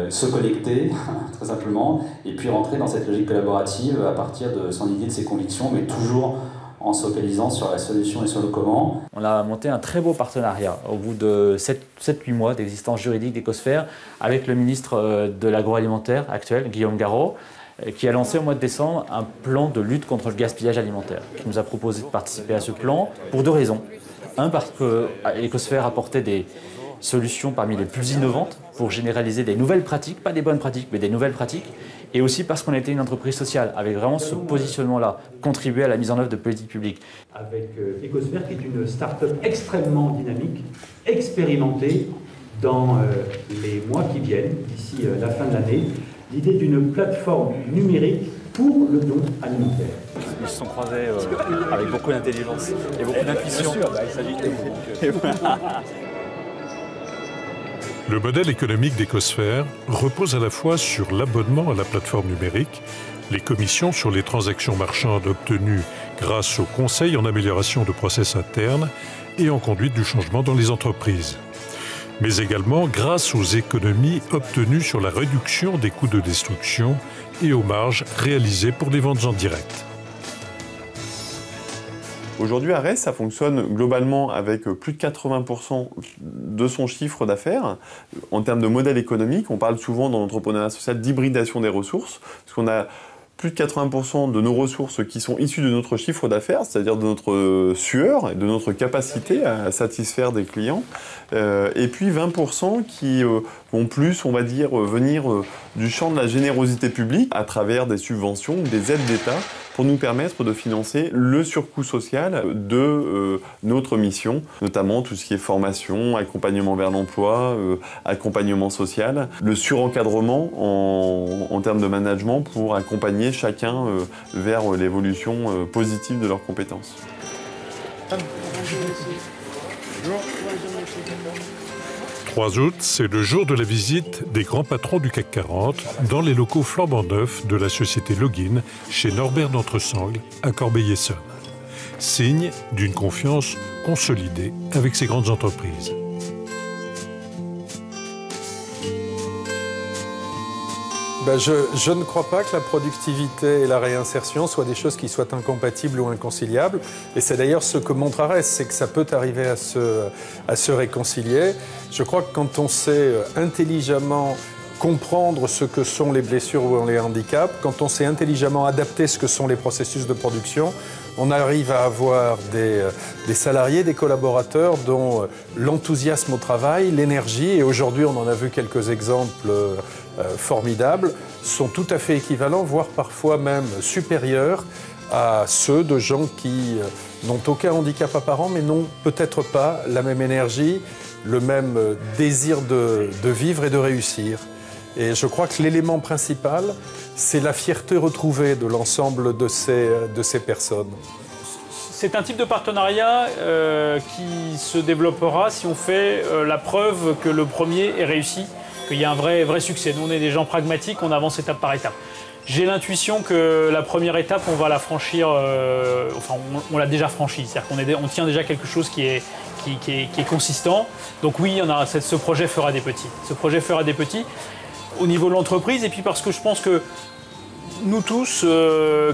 se connecter, très simplement, et puis rentrer dans cette logique collaborative à partir de son idée, de ses convictions, mais toujours en se focalisant sur la solution et sur le comment. On a monté un très beau partenariat au bout de 7-8 mois d'existence juridique d'Ecosphère avec le ministre de l'agroalimentaire actuel, Guillaume Garot, qui a lancé au mois de décembre un plan de lutte contre le gaspillage alimentaire, qui nous a proposé de participer à ce plan pour 2 raisons. Un, parce que Ecosphère apportait des solutions parmi les plus innovantes pour généraliser des nouvelles pratiques, pas des bonnes pratiques, mais des nouvelles pratiques, et aussi parce qu'on était une entreprise sociale, avec vraiment ce positionnement-là, contribuer à la mise en œuvre de politiques publiques. Avec Ecosphère, qui est une start-up extrêmement dynamique, expérimentée dans les mois qui viennent, d'ici la fin de l'année, l'idée d'une plateforme numérique pour le don alimentaire. Ils se sont croisés avec beaucoup d'intelligence et beaucoup d'intuition. Le modèle économique d'Ecosphère repose à la fois sur l'abonnement à la plateforme numérique, les commissions sur les transactions marchandes obtenues grâce aux conseils en amélioration de process internes et en conduite du changement dans les entreprises, mais également grâce aux économies obtenues sur la réduction des coûts de destruction et aux marges réalisées pour les ventes en direct. Aujourd'hui, Arès, ça fonctionne globalement avec plus de 80% de son chiffre d'affaires. En termes de modèle économique, on parle souvent dans l'entrepreneuriat social d'hybridation des ressources, parce qu'on a plus de 80% de nos ressources qui sont issues de notre chiffre d'affaires, c'est-à-dire de notre sueur et de notre capacité à satisfaire des clients, et puis 20% qui vont plus, on va dire, venir du champ de la générosité publique à travers des subventions, des aides d'État, pour nous permettre de financer le surcoût social de notre mission, notamment tout ce qui est formation, accompagnement vers l'emploi, accompagnement social, le surencadrement en termes de management pour accompagner chacun vers l'évolution positive de leurs compétences. 3 août, c'est le jour de la visite des grands patrons du CAC 40 dans les locaux flambant neufs de la société Login chez Norbert d'Entresangles à Corbeil-Essonnes. Signe d'une confiance consolidée avec ces grandes entreprises. Je ne crois pas que la productivité et la réinsertion soient des choses qui soient incompatibles ou inconciliables. Et c'est d'ailleurs ce que montre Arès, c'est que ça peut arriver à se réconcilier. Je crois que quand on sait intelligemment comprendre ce que sont les blessures ou les handicaps, quand on sait intelligemment adapter ce que sont les processus de production, on arrive à avoir des salariés, des collaborateurs dont l'enthousiasme au travail, l'énergie, et aujourd'hui on en a vu quelques exemples formidables, sont tout à fait équivalents, voire parfois même supérieurs à ceux de gens qui n'ont aucun handicap apparent, mais n'ont peut-être pas la même énergie, le même désir de vivre et de réussir. Et je crois que l'élément principal, c'est la fierté retrouvée de l'ensemble de ces personnes. C'est un type de partenariat qui se développera si on fait la preuve que le premier est réussi, qu'il y a un vrai succès. Nous, on est des gens pragmatiques, on avance étape par étape. J'ai l'intuition que la première étape, on va la franchir, enfin on l'a déjà franchie, c'est-à-dire qu'on tient déjà quelque chose qui est consistant. Donc oui, ce projet fera des petits. Ce projet fera des petits au niveau de l'entreprise, et puis parce que je pense que nous tous,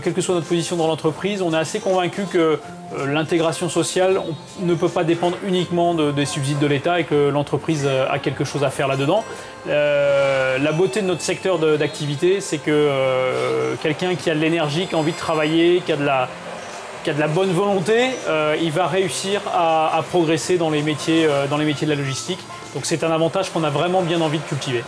quelle que soit notre position dans l'entreprise, on est assez convaincus que l'intégration sociale ne peut pas dépendre uniquement des subsides de l'État et que l'entreprise a quelque chose à faire là-dedans. La beauté de notre secteur d'activité, c'est que quelqu'un qui a de l'énergie, qui a envie de travailler, qui a de la bonne volonté, il va réussir à progresser dans les métiers de la logistique. Donc c'est un avantage qu'on a vraiment bien envie de cultiver.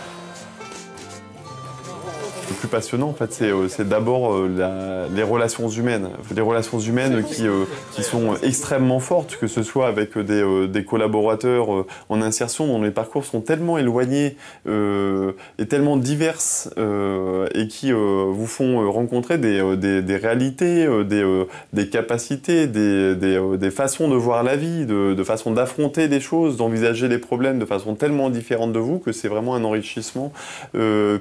Le plus passionnant, en fait, c'est d'abord les relations humaines. Les relations humaines qui sont extrêmement fortes, que ce soit avec des collaborateurs en insertion dont les parcours sont tellement éloignés et tellement diverses et qui vous font rencontrer des réalités, des capacités, des façons de voir la vie, de façons d'affronter les choses, d'envisager les problèmes de façon tellement différente de vous que c'est vraiment un enrichissement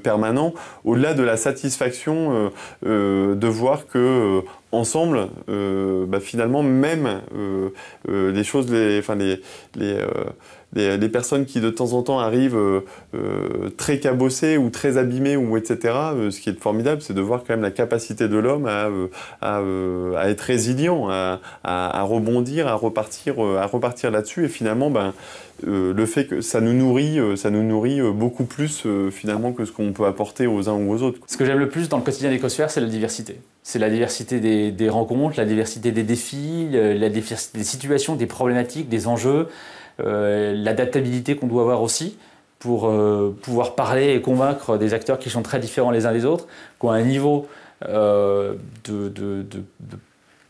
permanent. Au-delà de la satisfaction de voir que ensemble, finalement, même les choses, les personnes qui de temps en temps arrivent très cabossées ou très abîmées ou etc. Ce qui est formidable, c'est de voir quand même la capacité de l'homme à être résilient, à rebondir, à repartir là-dessus. Et finalement, le fait que ça nous nourrit beaucoup plus finalement que ce qu'on peut apporter aux uns ou aux autres. Ce que j'aime le plus dans le quotidien d'Ecosphère, c'est la diversité. C'est la diversité des rencontres, la diversité des défis, la diversité des situations, des problématiques, des enjeux, l'adaptabilité qu'on doit avoir aussi pour pouvoir parler et convaincre des acteurs qui sont très différents les uns des autres, qui ont un niveau de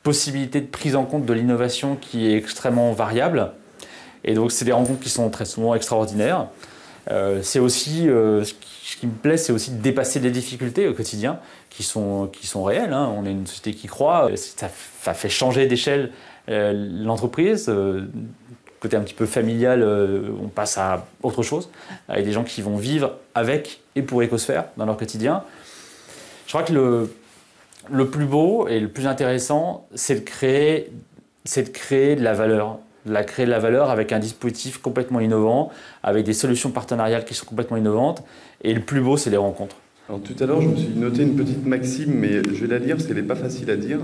possibilité de prise en compte de l'innovation qui est extrêmement variable. Et donc, c'est des rencontres qui sont très souvent extraordinaires. C'est aussi, ce qui me plaît, c'est aussi de dépasser les difficultés au quotidien qui sont réelles. Hein. On est une société qui croît. Ça fait changer d'échelle l'entreprise. Côté un petit peu familial, on passe à autre chose, avec des gens qui vont vivre avec et pour Ecosphère dans leur quotidien. Je crois que le plus beau et le plus intéressant, c'est de créer de la valeur. Créer de la valeur avec un dispositif complètement innovant, avec des solutions partenariales qui sont complètement innovantes. Et le plus beau, c'est les rencontres. Alors, tout à l'heure, je me suis noté une petite maxime, mais je vais la lire parce qu'elle n'est pas facile à dire.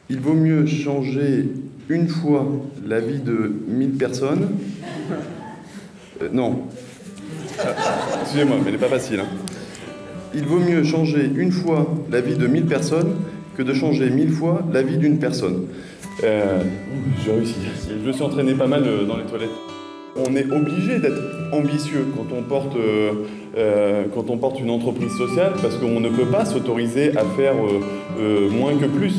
Il vaut mieux changer une fois la vie de 1000 personnes. Non. Excusez-moi, mais elle n'est pas facile. Hein. Il vaut mieux changer une fois la vie de 1000 personnes que de changer 1000 fois la vie d'une personne. J'ai réussi. Je me suis entraîné pas mal dans les toilettes. On est obligé d'être ambitieux quand on porte une entreprise sociale parce qu'on ne peut pas s'autoriser à faire moins que plus.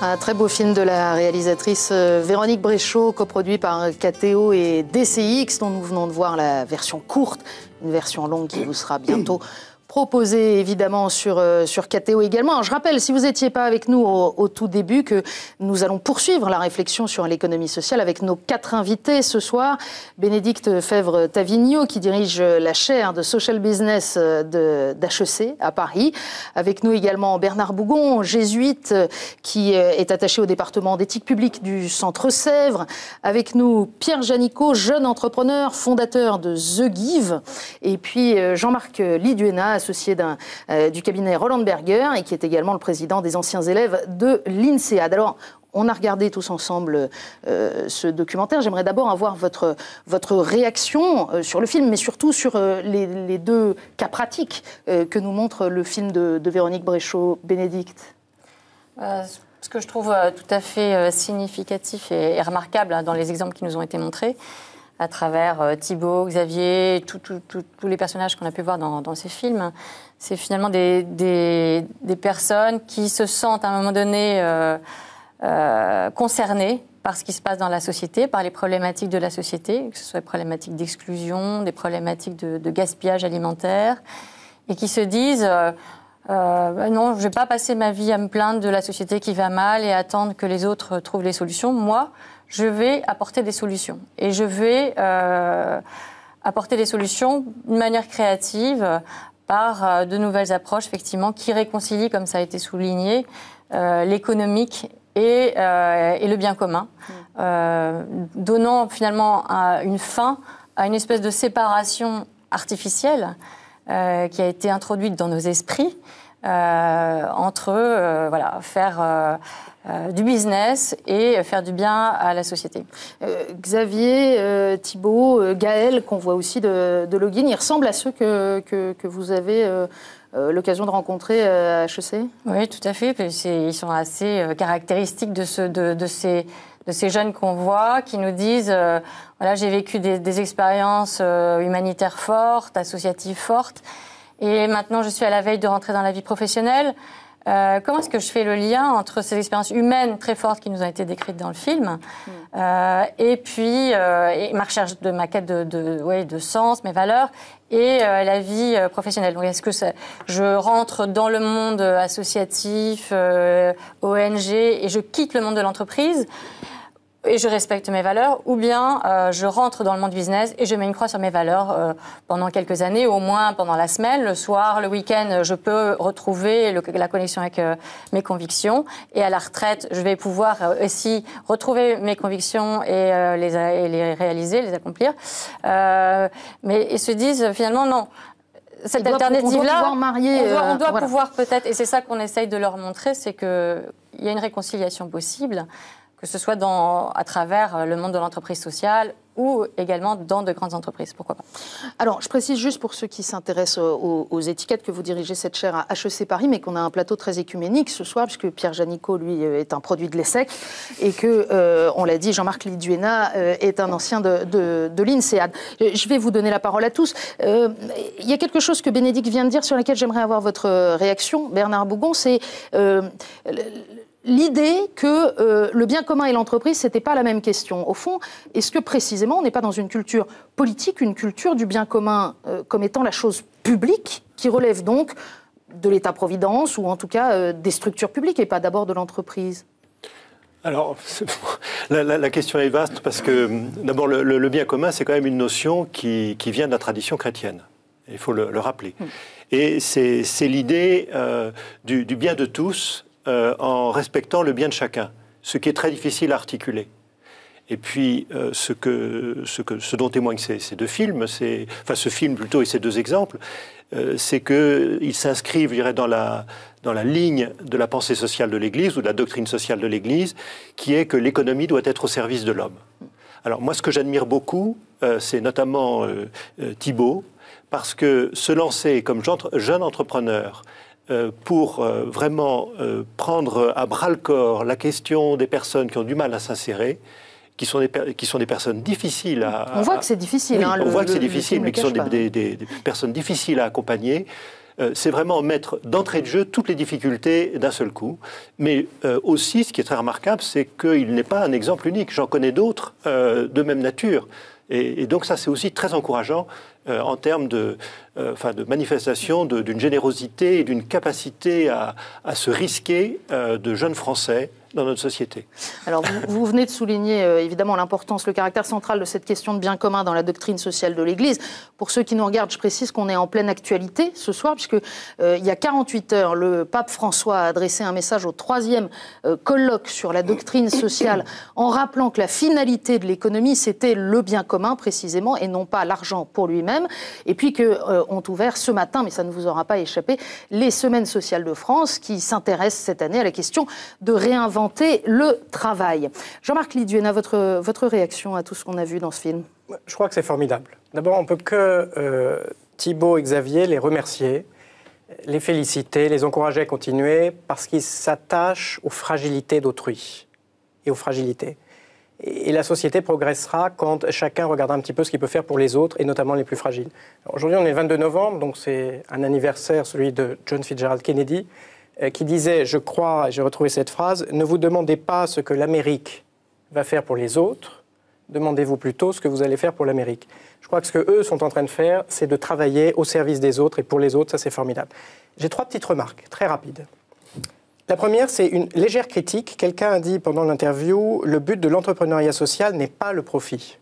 Un très beau film de la réalisatrice Véronique Bréchot, coproduit par KTO et DCX, dont nous venons de voir la version courte, une version longue qui vous sera bientôt proposé évidemment sur KTO également. Alors, je rappelle, si vous n'étiez pas avec nous au tout début, que nous allons poursuivre la réflexion sur l'économie sociale avec nos 4 invités ce soir. Bénédicte Fèvre-Tavignot, qui dirige la chaire de Social Business d'HEC à Paris. Avec nous également Bernard Bougon, jésuite, qui est attaché au département d'éthique publique du Centre Sèvres. Avec nous Pierre Janicot, jeune entrepreneur, fondateur de The Give. Et puis Jean-Marc Liduena, associé du cabinet Roland Berger et qui est également le président des anciens élèves de l'INSEAD. Alors, On a regardé tous ensemble ce documentaire. J'aimerais d'abord avoir votre réaction sur le film, mais surtout sur les deux cas pratiques que nous montre le film de Véronique Bréchot-Bénédicte. Ce que je trouve tout à fait significatif et remarquable dans les exemples qui nous ont été montrés, à travers Thibaut, Xavier, tous les personnages qu'on a pu voir dans ces films, c'est finalement des personnes qui se sentent à un moment donné concernées par ce qui se passe dans la société, par les problématiques de la société, que ce soit des problématiques d'exclusion, des problématiques de gaspillage alimentaire, et qui se disent non, je ne vais pas passer ma vie à me plaindre de la société qui va mal et attendre que les autres trouvent les solutions. Moi, je vais apporter des solutions. Et je vais apporter des solutions d'une manière créative par de nouvelles approches, effectivement, qui réconcilient, comme ça a été souligné, l'économique et le bien commun, donnant finalement une fin à une espèce de séparation artificielle qui a été introduite dans nos esprits entre faire du business et faire du bien à la société. Xavier, Thibaut, Gaël, qu'on voit aussi de Login, ils ressemblent à ceux que vous avez l'occasion de rencontrer à HEC? Oui, tout à fait. Ils sont assez caractéristiques de ces jeunes qu'on voit, qui nous disent voilà, j'ai vécu des expériences humanitaires fortes, associatives fortes, et maintenant je suis à la veille de rentrer dans la vie professionnelle. Comment est-ce que je fais le lien entre ces expériences humaines très fortes qui nous ont été décrites dans le film et puis ma recherche de ma quête de sens, mes valeurs, et la vie professionnelle. Donc, est-ce que je rentre dans le monde associatif, ONG, et je quitte le monde de l'entreprise et je respecte mes valeurs, ou bien je rentre dans le monde business et je mets une croix sur mes valeurs pendant quelques années, au moins pendant la semaine, le soir, le week-end, je peux retrouver la connexion avec mes convictions, et à la retraite, je vais pouvoir aussi retrouver mes convictions et les réaliser, les accomplir. Mais ils se disent finalement non. Cette alternative-là, on doit pouvoir peut-être, et c'est ça qu'on essaye de leur montrer, c'est qu'il y a une réconciliation possible, que ce soit à travers le monde de l'entreprise sociale ou également dans de grandes entreprises, pourquoi pas. Alors, je précise juste pour ceux qui s'intéressent aux étiquettes que vous dirigez cette chaire à HEC Paris, mais qu'on a un plateau très écuménique ce soir, puisque Pierre Janicot, lui, est un produit de l'ESSEC, et que, on l'a dit, Jean-Marc Liduena est un ancien de l'INSEAD. Je vais vous donner la parole à tous. Il y a quelque chose que Bénédicte vient de dire sur laquelle j'aimerais avoir votre réaction, Bernard Bougon, c'est l'idée que le bien commun et l'entreprise, ce n'était pas la même question. Au fond, est-ce que précisément, on n'est pas dans une culture politique, une culture du bien commun comme étant la chose publique, qui relève donc de l'État-providence, ou en tout cas des structures publiques, et pas d'abord de l'entreprise? Alors, la question est vaste, parce que d'abord, le bien commun, c'est quand même une notion qui vient de la tradition chrétienne. Il faut le rappeler. Et c'est l'idée du bien de tous, en respectant le bien de chacun, ce qui est très difficile à articuler. Et puis, ce dont témoignent ces deux films, ce film plutôt et ces deux exemples, c'est qu'ils s'inscrivent, je dirais, dans la ligne de la pensée sociale de l'Église ou de la doctrine sociale de l'Église, qui est que l'économie doit être au service de l'homme. Alors moi, ce que j'admire beaucoup, c'est notamment Thibaut, parce que se lancer comme jeune entrepreneur pour vraiment prendre à bras-le-corps la question des personnes qui ont du mal à s'insérer, qui sont des personnes difficiles à... On voit que c'est difficile. Oui, on voit que c'est difficile, mais qui sont des personnes difficiles à accompagner. C'est vraiment mettre d'entrée de jeu toutes les difficultés d'un seul coup. Mais aussi, ce qui est très remarquable, c'est qu'il n'est pas un exemple unique. J'en connais d'autres de même nature. Et donc ça, c'est aussi très encourageant en termes de manifestation d'une générosité et d'une capacité à se risquer de jeunes Français dans notre société. Alors, vous venez de souligner évidemment l'importance, le caractère central de cette question de bien commun dans la doctrine sociale de l'Église. Pour ceux qui nous regardent, je précise qu'on est en pleine actualité ce soir, puisque il y a 48 heures, le pape François a adressé un message au 3e colloque sur la doctrine sociale, en rappelant que la finalité de l'économie, c'était le bien commun précisément, et non pas l'argent pour lui-même. Et puis qu'ont ouvert ce matin, mais ça ne vous aura pas échappé, les Semaines sociales de France, qui s'intéressent cette année à la question de réinventer réinventer le travail. Jean-Marc Liduena, votre réaction à tout ce qu'on a vu dans ce film? Je crois que c'est formidable. D'abord, on ne peut que Thibault et Xavier les remercier, les féliciter, les encourager à continuer parce qu'ils s'attachent aux fragilités d'autrui et aux fragilités. Et la société progressera quand chacun regardera un petit peu ce qu'il peut faire pour les autres, et notamment les plus fragiles. Aujourd'hui, on est le 22 novembre, donc c'est un anniversaire, celui de John Fitzgerald Kennedy, qui disait, je crois, et j'ai retrouvé cette phrase, « Ne vous demandez pas ce que l'Amérique va faire pour les autres, demandez-vous plutôt ce que vous allez faire pour l'Amérique. » Je crois que ce qu'eux sont en train de faire, c'est de travailler au service des autres, et pour les autres, ça c'est formidable. J'ai 3 petites remarques, très rapides. La première, c'est une légère critique. Quelqu'un a dit pendant l'interview, le but de l'entrepreneuriat social n'est pas le profit.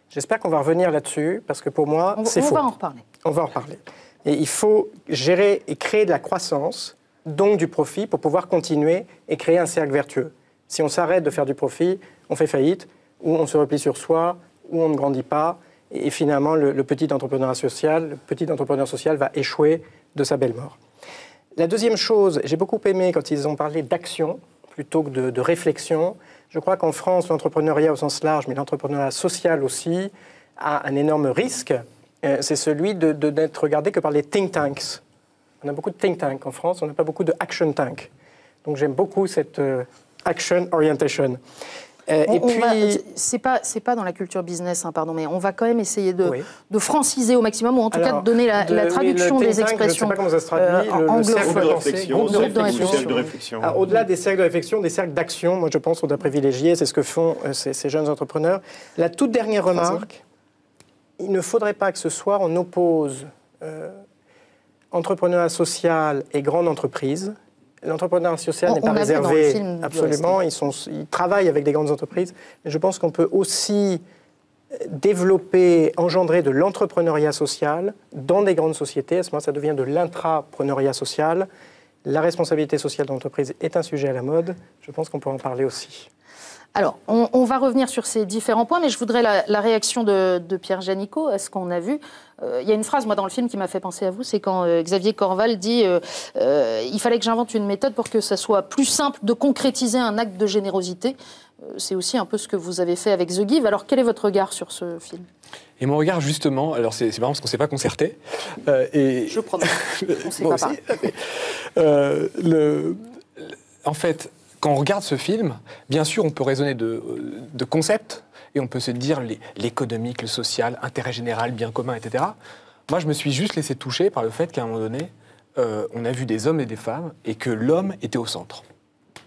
J'espère qu'on va revenir là-dessus, parce que pour moi, c'est faux. On va en reparler. On va en reparler. Et il faut gérer et créer de la croissance, donc du profit, pour pouvoir continuer et créer un cercle vertueux. Si on s'arrête de faire du profit, on fait faillite, ou on se replie sur soi, ou on ne grandit pas, et finalement, le petit entrepreneur social va échouer de sa belle mort. La deuxième chose, j'ai beaucoup aimé quand ils ont parlé d'action plutôt que de réflexion. Je crois qu'en France, l'entrepreneuriat au sens large, mais l'entrepreneuriat social aussi, a un énorme risque. C'est celui de n'être regardé que par les think tanks. On a beaucoup de think tanks en France, on n'a pas beaucoup de action tanks. Donc j'aime beaucoup cette action orientation. C'est pas dans la culture business, hein, pardon, mais on va quand même essayer de franciser au maximum, ou en tout cas de donner la traduction des expressions je ne sais pas comment ça se traduit, anglophones. Cercle de réflexion. Au-delà des cercles de réflexion, des cercles d'action, moi je pense qu'on doit privilégier, c'est ce que font ces jeunes entrepreneurs. La toute dernière remarque, il ne faudrait pas que ce soir on oppose entrepreneuriat social et grande entreprise. L'entrepreneuriat social n'est pas réservé, absolument, ils travaillent avec des grandes entreprises, mais je pense qu'on peut aussi développer, engendrer de l'entrepreneuriat social dans des grandes sociétés. À ce moment-là, ça devient de l'intrapreneuriat social. La responsabilité sociale de l'entreprise est un sujet à la mode, je pense qu'on peut en parler aussi. Alors, on va revenir sur ces différents points, mais je voudrais la réaction de Pierre Janicot à ce qu'on a vu. Il y a une phrase, moi, dans le film qui m'a fait penser à vous, c'est quand Xavier Corval dit il fallait que j'invente une méthode pour que ça soit plus simple de concrétiser un acte de générosité. C'est aussi un peu ce que vous avez fait avec The Give. Alors, quel est votre regard sur ce film ? Et mon regard, justement, alors c'est marrant parce qu'on ne s'est pas concerté. Je promets, on ne s'est pas parlé. En fait, quand on regarde ce film, bien sûr, on peut raisonner de concepts et on peut se dire l'économique, le social, intérêt général, bien commun, etc. Moi, je me suis juste laissé toucher par le fait qu'à un moment donné, on a vu des hommes et des femmes et que l'homme était au centre.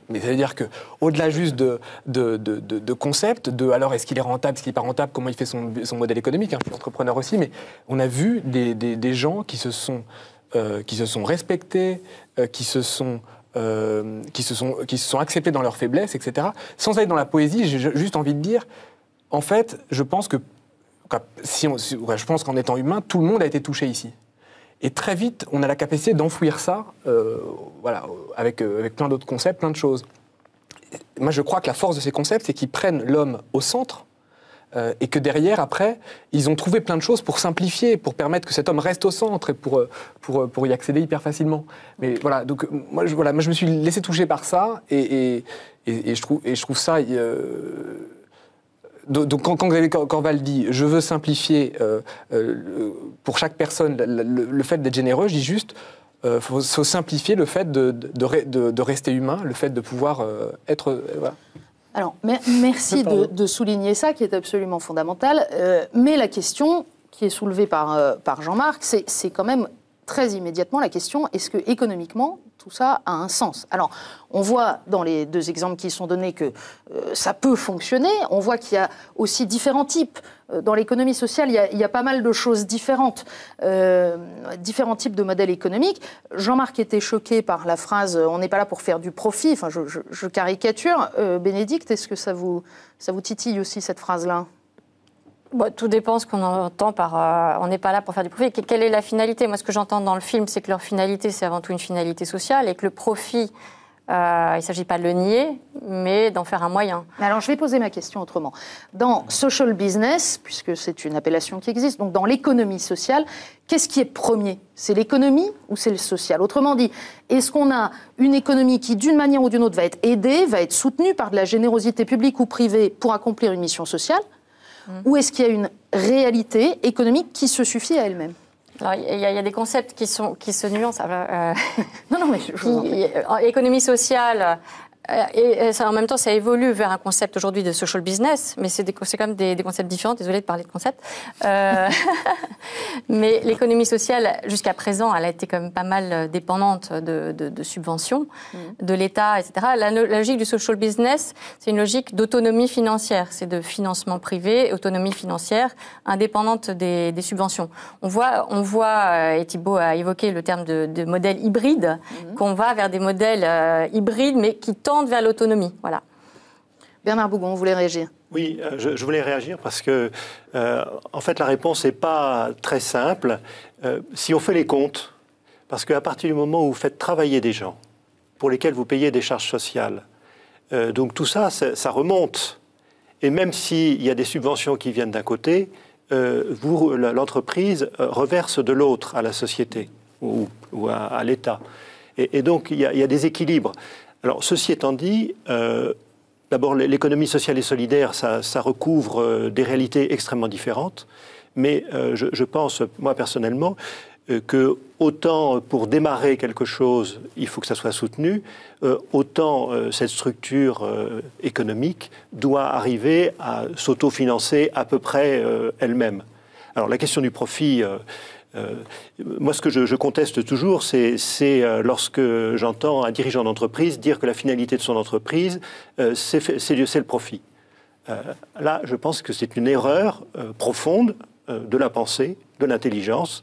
Mais ça veut dire qu'au-delà juste de concepts, alors est-ce qu'il est rentable, est-ce qu'il n'est pas rentable, comment il fait son modèle économique, hein, je suis entrepreneur aussi, mais on a vu des gens qui se sont respectés, qui se sont acceptés dans leurs faiblesses, etc. Sans aller dans la poésie, j'ai juste envie de dire, en fait, je pense qu'en étant humain, tout le monde a été touché ici. Et très vite, on a la capacité d'enfouir ça, avec plein d'autres concepts, plein de choses. Moi, je crois que la force de ces concepts, c'est qu'ils prennent l'homme au centre, et que derrière, après, ils ont trouvé plein de choses pour simplifier, pour permettre que cet homme reste au centre et pour y accéder hyper facilement. Mais voilà, donc moi, je me suis laissé toucher par ça et je trouve ça. Donc quand Xavier Corval dit « je veux simplifier pour chaque personne le fait d'être généreux », je dis juste faut simplifier le fait de rester humain, le fait de pouvoir être... voilà. Alors, merci de souligner ça, qui est absolument fondamental. Mais la question qui est soulevée par Jean-Marc, c'est quand même très immédiatement la question, est-ce que économiquement, tout ça a un sens? Alors, on voit dans les 2 exemples qui sont donnés que ça peut fonctionner. On voit qu'il y a aussi différents types. Dans l'économie sociale, il y a pas mal de choses différentes, différents types de modèles économiques. Jean-Marc était choqué par la phrase « on n'est pas là pour faire du profit ». Enfin, je caricature. Bénédicte, est-ce que ça vous titille aussi, cette phrase-là? Bon, tout dépend ce qu'on entend par on n'est pas là pour faire du profit. Quelle est la finalité? Moi, ce que j'entends dans le film, c'est que leur finalité, c'est avant tout une finalité sociale et que le profit Il ne s'agit pas de le nier, mais d'en faire un moyen. Alors, je vais poser ma question autrement. Dans social business, puisque c'est une appellation qui existe, donc dans l'économie sociale, qu'est-ce qui est premier? C'est l'économie ou c'est le social? Autrement dit, est-ce qu'on a une économie qui, d'une manière ou d'une autre, va être aidée, va être soutenue par de la générosité publique ou privée pour accomplir une mission sociale? Ou est-ce qu'il y a une réalité économique qui se suffit à elle-même? Alors, il y a des concepts qui se nuancent. Non, mais économie sociale, et ça, en même temps, ça évolue vers un concept aujourd'hui de social business, mais c'est quand même des concepts différents. Désolée de parler de concepts. Mais l'économie sociale, jusqu'à présent, elle a été quand même pas mal dépendante de subventions de l'État, etc. La logique du social business, c'est une logique d'autonomie financière. C'est de financement privé, autonomie financière, indépendante des subventions. On voit, et Thibault a évoqué le terme de modèle hybride, qu'on va vers des modèles hybrides, mais qui tendent vers l'autonomie. Voilà. Bernard Bougon, vous voulez réagir? Oui, je voulais réagir parce que, en fait, la réponse n'est pas très simple. Si on fait les comptes, parce qu'à partir du moment où vous faites travailler des gens pour lesquels vous payez des charges sociales, donc tout ça, ça remonte. Et même s'il y a des subventions qui viennent d'un côté, l'entreprise reverse de l'autre à la société ou à l'État. Et donc, il y a des équilibres. Alors, ceci étant dit, d'abord, l'économie sociale et solidaire, ça recouvre des réalités extrêmement différentes. Mais je pense, moi personnellement, que autant pour démarrer quelque chose, il faut que ça soit soutenu, autant cette structure économique doit arriver à s'autofinancer à peu près elle-même. Alors, la question du profit... moi, ce que je conteste toujours, c'est lorsque j'entends un dirigeant d'entreprise dire que la finalité de son entreprise, c'est le profit. Là, je pense que c'est une erreur profonde de la pensée, de l'intelligence.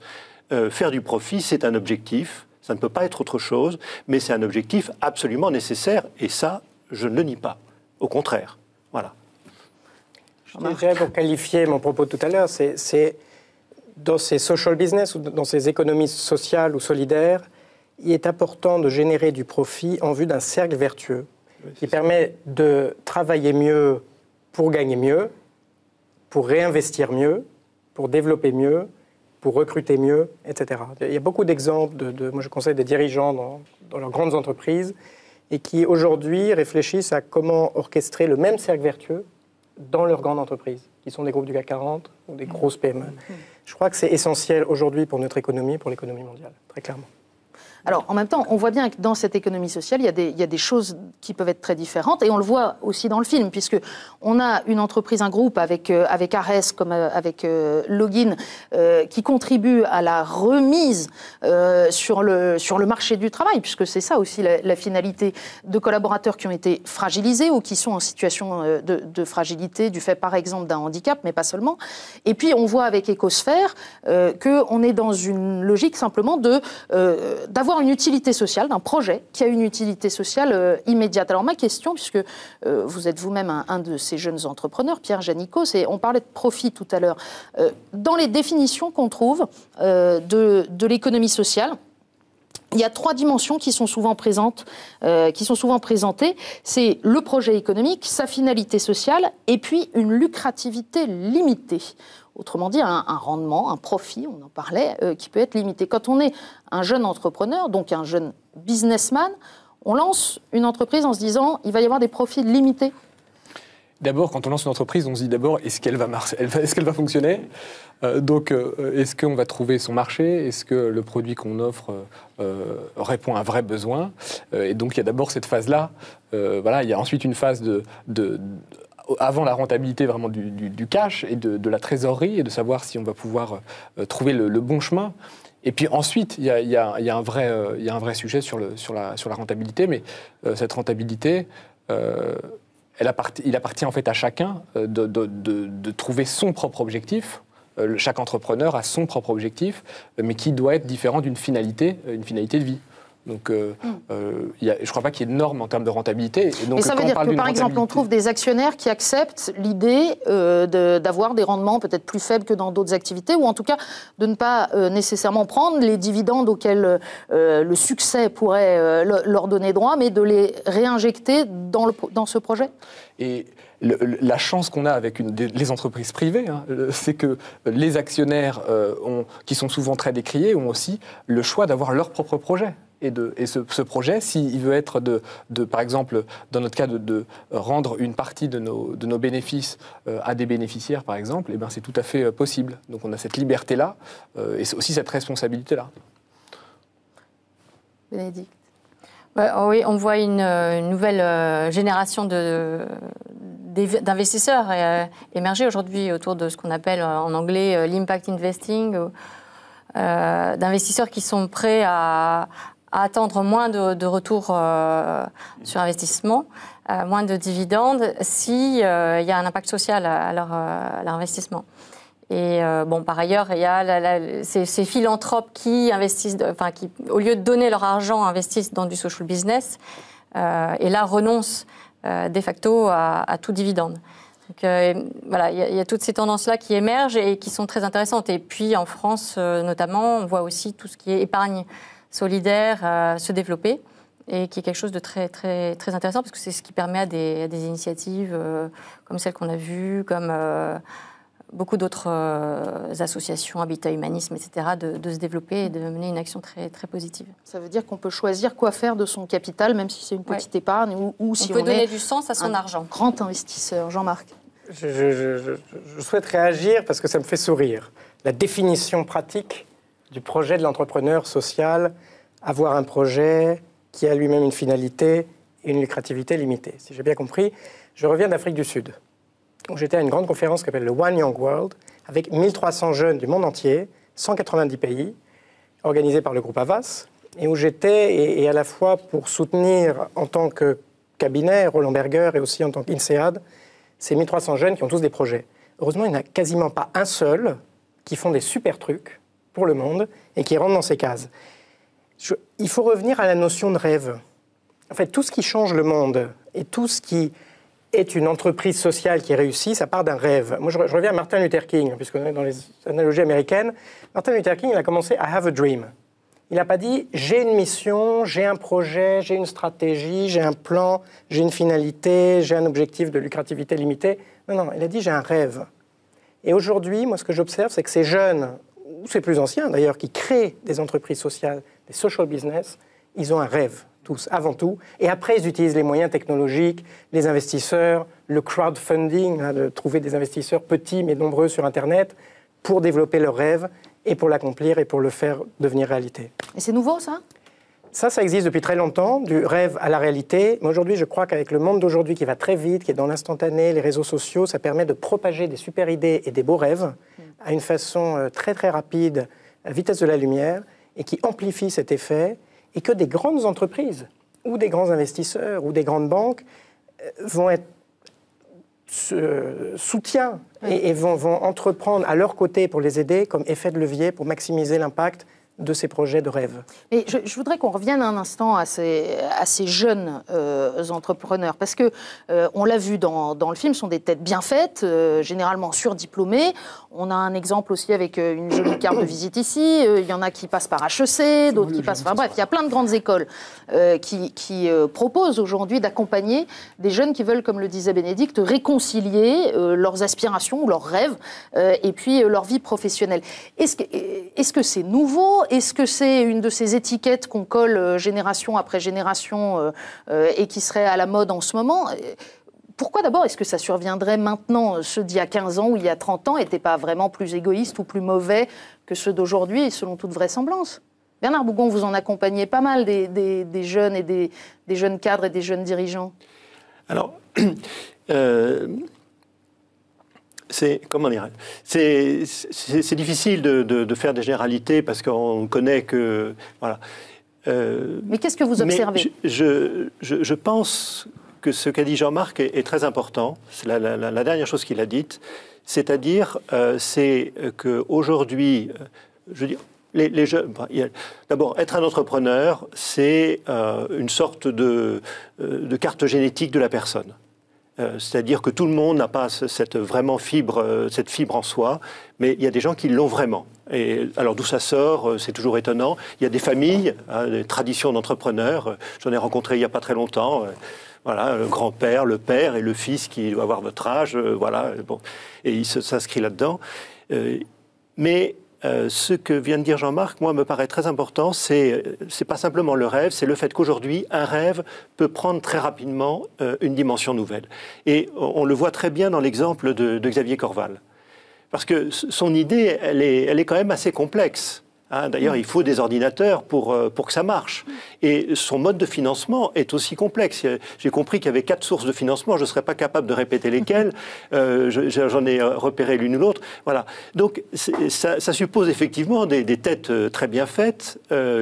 Faire du profit, c'est un objectif, ça ne peut pas être autre chose, mais c'est un objectif absolument nécessaire, et ça, je ne le nie pas. Au contraire. Voilà. Je dirais, pour qualifier mon propos tout à l'heure, c'est dans ces social business ou dans ces économies sociales ou solidaires, il est important de générer du profit en vue d'un cercle vertueux qui permet de travailler mieux pour gagner mieux, pour réinvestir mieux, pour développer mieux, pour recruter mieux, etc. Il y a beaucoup d'exemples moi je conseille des dirigeants dans leurs grandes entreprises et qui aujourd'hui réfléchissent à comment orchestrer le même cercle vertueux dans leurs grandes entreprises, qui sont des groupes du CAC 40 ou des grosses PME. Je crois que c'est essentiel aujourd'hui pour notre économie, pour l'économie mondiale, très clairement. Alors, en même temps, on voit bien que dans cette économie sociale, il y a des choses qui peuvent être très différentes, et on le voit aussi dans le film, puisque on a une entreprise, un groupe avec Ares, comme avec Login, qui contribue à la remise sur le marché du travail, puisque c'est ça aussi la finalité, de collaborateurs qui ont été fragilisés ou qui sont en situation de fragilité du fait, par exemple, d'un handicap, mais pas seulement. Et puis, on voit avec Ecosphère qu'on est dans une logique simplement d'avoir une utilité sociale, d'un projet qui a une utilité sociale immédiate. Alors ma question, puisque vous êtes vous-même un de ces jeunes entrepreneurs, Pierre Janicot, on parlait de profit tout à l'heure. Dans les définitions qu'on trouve de l'économie sociale, il y a 3 dimensions qui sont souvent présentes, c'est le projet économique, sa finalité sociale et puis une lucrativité limitée. Autrement dit, un rendement, un profit, on en parlait, qui peut être limité. Quand on est un jeune entrepreneur, donc un jeune businessman, on lance une entreprise en se disant il va y avoir des profits limités. D'abord, quand on lance une entreprise, on se dit d'abord est-ce qu'elle va marcher, est-ce qu'elle va fonctionner ? Donc, est-ce qu'on va trouver son marché ? Est-ce que le produit qu'on offre répond à un vrai besoin ? Et donc, il y a d'abord cette phase-là. Voilà, il y a ensuite une phase avant la rentabilité vraiment du cash et de la trésorerie et de savoir si on va pouvoir trouver le bon chemin. Et puis ensuite, il y a un vrai sujet sur la rentabilité, mais cette rentabilité, il appartient en fait à chacun de trouver son propre objectif. Chaque entrepreneur a son propre objectif, mais qui doit être différent d'une finalité de vie. Donc, je ne crois pas qu'il y ait de normes en termes de rentabilité. Et donc, mais ça veut dire que, par exemple, on trouve des actionnaires qui acceptent l'idée d'avoir des rendements peut-être plus faibles que dans d'autres activités, ou en tout cas de ne pas nécessairement prendre les dividendes auxquels le succès pourrait leur donner droit, mais de les réinjecter dans ce projet. Et la chance qu'on a avec les entreprises privées, c'est que les actionnaires, qui sont souvent très décriés, ont aussi le choix d'avoir leur propre projet. Et ce projet, s'il veut être par exemple, dans notre cas, de rendre une partie de nos bénéfices à des bénéficiaires, par exemple, eh ben, c'est tout à fait possible. Donc on a cette liberté-là et aussi cette responsabilité-là. Bénédicte. Oui, on voit une nouvelle génération d'investisseurs émerger aujourd'hui autour de ce qu'on appelle en anglais l'impact investing, d'investisseurs qui sont prêts à attendre moins de retours sur investissement, moins de dividendes, s'il y a un impact social à leur investissement. Et par ailleurs, il y a ces philanthropes qui investissent, qui, au lieu de donner leur argent, investissent dans du social business, et là renoncent de facto à tout dividende. Donc voilà, il y a toutes ces tendances-là qui émergent et qui sont très intéressantes. Et puis en France, notamment, on voit aussi tout ce qui est épargne solidaire se développer, et qui est quelque chose de très, très, très intéressant, parce que c'est ce qui permet à des initiatives comme celle qu'on a vues, comme beaucoup d'autres associations, Habitat Humanisme, etc., de se développer et de mener une action très, très positive. Ça veut dire qu'on peut choisir quoi faire de son capital, même si c'est une petite épargne, ou si on peut donner du sens à son argent. Grand investisseur. Jean-Marc. Je souhaite réagir parce que ça me fait sourire. La définition pratique du projet de l'entrepreneur social, avoir un projet qui a lui-même une finalité et une lucrativité limitée. Si j'ai bien compris, je reviens d'Afrique du Sud. J'étais à une grande conférence qui s'appelle le One Young World, avec 1300 jeunes du monde entier, 190 pays, organisés par le groupe Havas, et où j'étais, et à la fois pour soutenir en tant que cabinet, Roland Berger, et aussi en tant qu'INSEAD, ces 1300 jeunes qui ont tous des projets. Heureusement, il n'y en a quasiment pas un seul qui font des super trucs pour le monde et qui rentrent dans ces cases. Il faut revenir à la notion de rêve. En fait, tout ce qui change le monde et tout ce qui est une entreprise sociale qui réussit, ça part d'un rêve. Moi, je reviens à Martin Luther King, puisqu'on est dans les analogies américaines. Martin Luther King, il a commencé « I have a dream ». Il n'a pas dit « j'ai une mission, j'ai un projet, j'ai une stratégie, j'ai un plan, j'ai une finalité, j'ai un objectif de lucrativité limitée ». Non, il a dit « j'ai un rêve ». Et aujourd'hui, moi, ce que j'observe, c'est que ces jeunes, ou ces plus anciens d'ailleurs, qui créent des entreprises sociales, des social business, ils ont un rêve, tous, avant tout. Et après, ils utilisent les moyens technologiques, les investisseurs, le crowdfunding, de trouver des investisseurs petits mais nombreux sur Internet, pour développer leur rêve et pour l'accomplir et pour le faire devenir réalité. Et c'est nouveau, ça ? Ça existe depuis très longtemps, du rêve à la réalité. Mais aujourd'hui, je crois qu'avec le monde d'aujourd'hui qui va très vite, qui est dans l'instantané, les réseaux sociaux, ça permet de propager des super idées et des beaux rêves à une façon très très rapide, à vitesse de la lumière, et qui amplifie cet effet, et que des grandes entreprises, ou des grands investisseurs, ou des grandes banques vont être soutien et vont entreprendre à leur côté pour les aider comme effet de levier pour maximiser l'impact de ces projets de rêve. Et je voudrais qu'on revienne un instant à ces jeunes entrepreneurs, parce que on l'a vu dans le film, sont des têtes bien faites, généralement surdiplômées. On a un exemple aussi avec une jolie carte de visite ici. Il y en a qui passent par HEC, d'autres qui passent... Enfin bref, il y a plein de grandes écoles qui proposent aujourd'hui d'accompagner des jeunes qui veulent, comme le disait Bénédicte, réconcilier leurs aspirations, leurs rêves, et puis leur vie professionnelle. Est-ce que c'est nouveau ? Est-ce que c'est une de ces étiquettes qu'on colle génération après génération et qui serait à la mode en ce moment ? Pourquoi d'abord est-ce que ça surviendrait maintenant ? Ceux d'il y a 15 ans ou il y a 30 ans n'étaient pas vraiment plus égoïstes ou plus mauvais que ceux d'aujourd'hui, selon toute vraisemblance ? Bernard Bougon, vous en accompagnez pas mal des jeunes et des jeunes cadres et des jeunes dirigeants. Alors, c'est difficile de faire des généralités parce qu'on connaît que... Voilà. Mais qu'est-ce que vous observez ? Je pense que ce qu'a dit Jean-Marc est très important. C'est la dernière chose qu'il a dite. C'est-à-dire, c'est qu'aujourd'hui, je veux dire, les jeunes, d'abord, être un entrepreneur, c'est une sorte de carte génétique de la personne. C'est-à-dire que tout le monde n'a pas cette fibre en soi, mais il y a des gens qui l'ont vraiment. Et alors d'où ça sort, c'est toujours étonnant. Il y a des familles, des traditions d'entrepreneurs. J'en ai rencontré il n'y a pas très longtemps. Voilà, le grand-père, le père et le fils qui doit avoir votre âge, voilà, bon, et il s'inscrit là-dedans. Mais ce que vient de dire Jean-Marc, moi, me paraît très important, c'est pas simplement le rêve, c'est le fait qu'aujourd'hui, un rêve peut prendre très rapidement une dimension nouvelle. Et on le voit très bien dans l'exemple de Xavier Corval. Parce que son idée, elle est quand même assez complexe. Hein, d'ailleurs, il faut des ordinateurs pour que ça marche. Et son mode de financement est aussi complexe. J'ai compris qu'il y avait 4 sources de financement. Je ne serais pas capable de répéter lesquelles. J'en ai repéré l'une ou l'autre. Voilà. Donc, ça suppose effectivement des têtes très bien faites,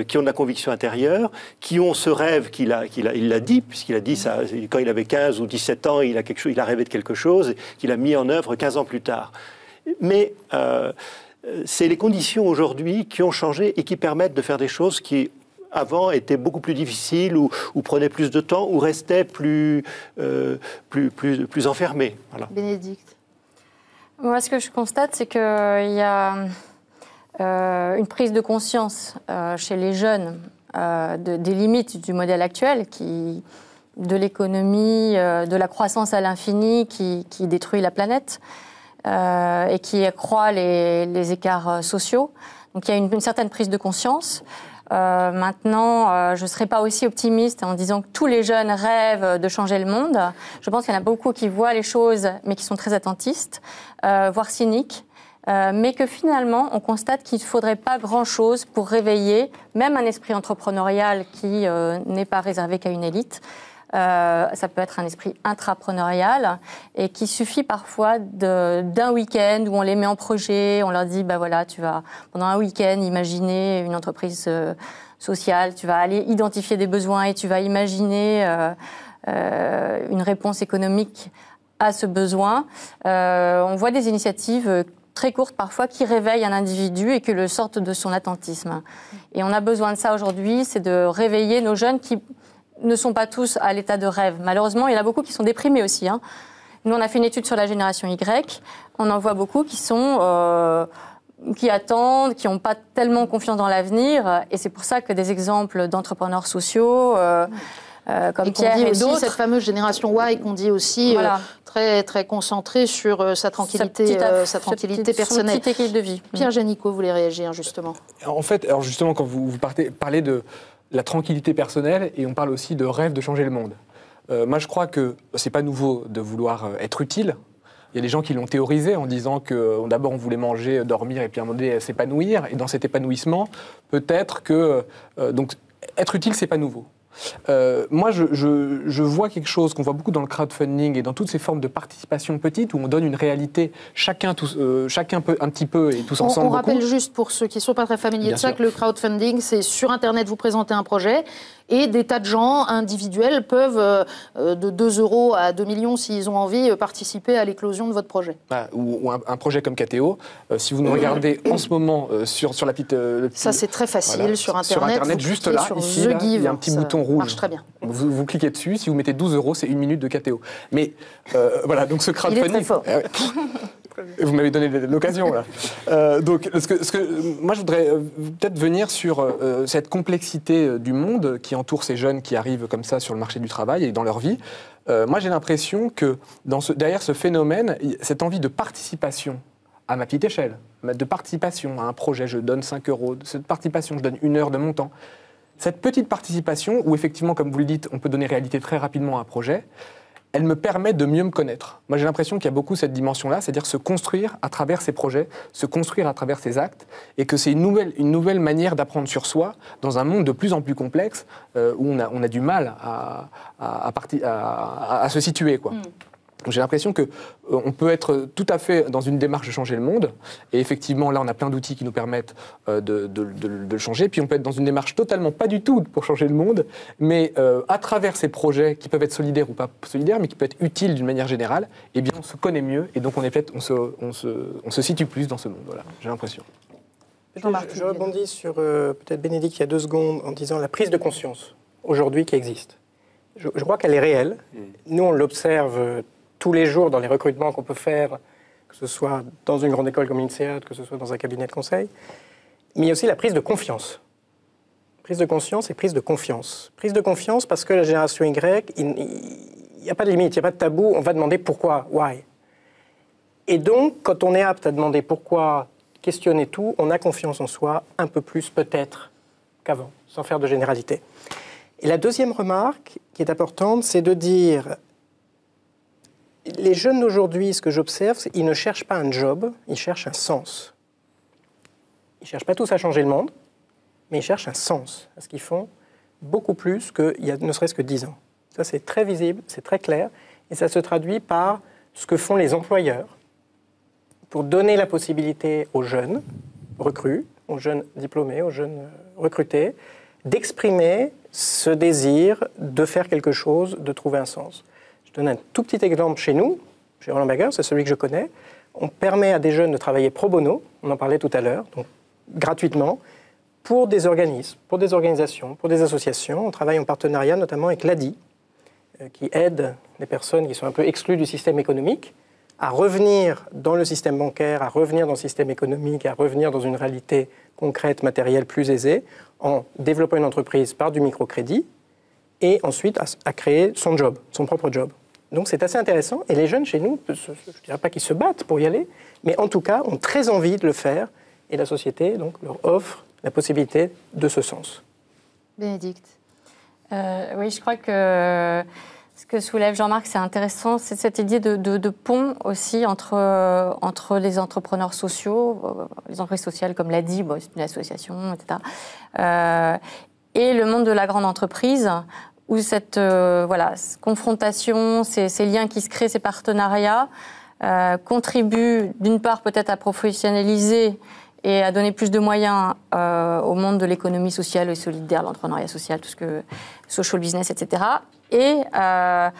qui ont de la conviction intérieure, qui ont ce rêve il l'a dit, puisqu'il a dit ça quand il avait 15 ou 17 ans, il a rêvé de quelque chose, qu'il a mis en œuvre 15 ans plus tard. Mais c'est les conditions aujourd'hui qui ont changé et qui permettent de faire des choses qui, avant, étaient beaucoup plus difficiles ou prenaient plus de temps ou restaient plus enfermées. Voilà. Bénédicte. Moi, ce que je constate, c'est qu'il y a une prise de conscience chez les jeunes des limites du modèle actuel, de l'économie, de la croissance à l'infini qui détruit la planète. Et qui accroît les écarts sociaux. Donc il y a une certaine prise de conscience. Maintenant, je ne serai pas aussi optimiste en disant que tous les jeunes rêvent de changer le monde. Je pense qu'il y en a beaucoup qui voient les choses, mais qui sont très attentistes, voire cyniques. Mais que finalement, on constate qu'il ne faudrait pas grand-chose pour réveiller même un esprit entrepreneurial qui n'est pas réservé qu'à une élite. Ça peut être un esprit intrapreneurial et qui suffit parfois d'un week-end où on les met en projet, on leur dit bah voilà, tu vas pendant un week-end imaginer une entreprise sociale, tu vas aller identifier des besoins et tu vas imaginer une réponse économique à ce besoin. On voit des initiatives très courtes parfois qui réveillent un individu et qui le sortent de son attentisme. Et on a besoin de ça aujourd'hui, c'est de réveiller nos jeunes qui ne sont pas tous à l'état de rêve. Malheureusement, il y en a beaucoup qui sont déprimés aussi. Hein. Nous, on a fait une étude sur la génération Y. On en voit beaucoup qui attendent, qui n'ont pas tellement confiance dans l'avenir. Et c'est pour ça que des exemples d'entrepreneurs sociaux comme Pierre et d'autres... Cette fameuse génération Y qu'on dit aussi voilà. Très, très concentrée sur sa tranquillité personnelle. Son petite équipe de vie. Pierre Janicot voulait réagir justement. En fait, alors justement, quand vous parlez de la tranquillité personnelle, et on parle aussi de rêve de changer le monde. Moi, je crois que c'est pas nouveau de vouloir être utile. Il y a des gens qui l'ont théorisé en disant que d'abord on voulait manger, dormir, et puis à un moment donné s'épanouir. Et dans cet épanouissement, peut-être que... donc, être utile, c'est pas nouveau. Moi, je vois quelque chose qu'on voit beaucoup dans le crowdfunding et dans toutes ces formes de participation petite où on donne une réalité, chacun peut un petit peu et tous ensemble. On rappelle juste pour ceux qui ne sont pas très familiers de ça que le crowdfunding, c'est sur Internet, vous présentez un projet et des tas de gens individuels peuvent, de 2 € à 2 millions, s'ils ont envie, participer à l'éclosion de votre projet. Ou un projet comme KTO, si vous nous regardez en ce moment sur la petite... ça, c'est très facile, voilà, sur Internet. Sur Internet, juste là, ici, là, il y a un petit bouton rouge. Marche très bien. Vous cliquez dessus, si vous mettez 12 €, c'est 1 minute de KTO. Mais voilà, donc ce crowdfunding... Il est très fort. Vous m'avez donné l'occasion, là. Donc, moi, je voudrais peut-être venir sur cette complexité du monde qui entoure ces jeunes qui arrivent comme ça sur le marché du travail et dans leur vie. Moi, j'ai l'impression que derrière ce phénomène, cette envie de participation à ma petite échelle, de participation à un projet, je donne 5 €, de cette participation, je donne 1 heure de mon temps. Cette petite participation, où effectivement, comme vous le dites, on peut donner réalité très rapidement à un projet, elle me permet de mieux me connaître. Moi, j'ai l'impression qu'il y a beaucoup cette dimension-là, c'est-à-dire se construire à travers ses projets, se construire à travers ses actes, et que c'est une nouvelle manière d'apprendre sur soi dans un monde de plus en plus complexe où on a du mal à se situer, quoi. J'ai l'impression qu'on peut être tout à fait dans une démarche de changer le monde, et effectivement, là, on a plein d'outils qui nous permettent de le changer, puis on peut être dans une démarche totalement pas du tout pour changer le monde, mais à travers ces projets qui peuvent être solidaires ou pas solidaires, mais qui peuvent être utiles d'une manière générale, eh bien, on se connaît mieux, et donc on se situe plus dans ce monde, voilà, j'ai l'impression. Je rebondis sur peut-être Bénédicte il y a 2 secondes en disant la prise de conscience aujourd'hui qui existe. Je crois qu'elle est réelle. Nous, on l'observe tous les jours dans les recrutements qu'on peut faire, que ce soit dans une grande école comme l'INSEAD, que ce soit dans un cabinet de conseil. Mais il y a aussi la prise de confiance. Prise de conscience et prise de confiance. Prise de confiance parce que la génération Y, il n'y a pas de limite, il n'y a pas de tabou. On va demander pourquoi, why. Et donc, quand on est apte à demander pourquoi, questionner tout, on a confiance en soi un peu plus peut-être qu'avant, sans faire de généralité. Et la deuxième remarque qui est importante, c'est de dire, les jeunes d'aujourd'hui, ce que j'observe, c'est qu'ils ne cherchent pas un job, ils cherchent un sens. Ils ne cherchent pas tous à changer le monde, mais ils cherchent un sens à ce qu'ils font, beaucoup plus qu'il y a ne serait-ce que 10 ans. Ça, c'est très visible, c'est très clair, et ça se traduit par ce que font les employeurs pour donner la possibilité aux jeunes recrues, aux jeunes diplômés, aux jeunes recrutés, d'exprimer ce désir de faire quelque chose, de trouver un sens. Je donne un tout petit exemple chez nous, chez Roland Berger, c'est celui que je connais. On permet à des jeunes de travailler pro bono, on en parlait tout à l'heure, donc gratuitement, pour des organismes, pour des organisations, pour des associations. On travaille en partenariat notamment avec l'ADI, qui aide les personnes qui sont un peu exclues du système économique à revenir dans le système bancaire, à revenir dans le système économique, à revenir dans une réalité concrète, matérielle, plus aisée, en développant une entreprise par du microcrédit et ensuite à créer son job, son propre job. Donc c'est assez intéressant et les jeunes chez nous, je ne dirais pas qu'ils se battent pour y aller, mais en tout cas ont très envie de le faire et la société donc, leur offre la possibilité de ce sens. Bénédicte. Oui, je crois que ce que soulève Jean-Marc, c'est intéressant, c'est cette idée de pont aussi entre les entrepreneurs sociaux, les entreprises sociales comme l'a dit, c'est une association, etc., et le monde de la grande entreprise, où cette confrontation, ces liens qui se créent, ces partenariats, contribuent d'une part peut-être à professionnaliser et à donner plus de moyens au monde de l'économie sociale et solidaire, l'entrepreneuriat social, tout ce que social business, etc., et à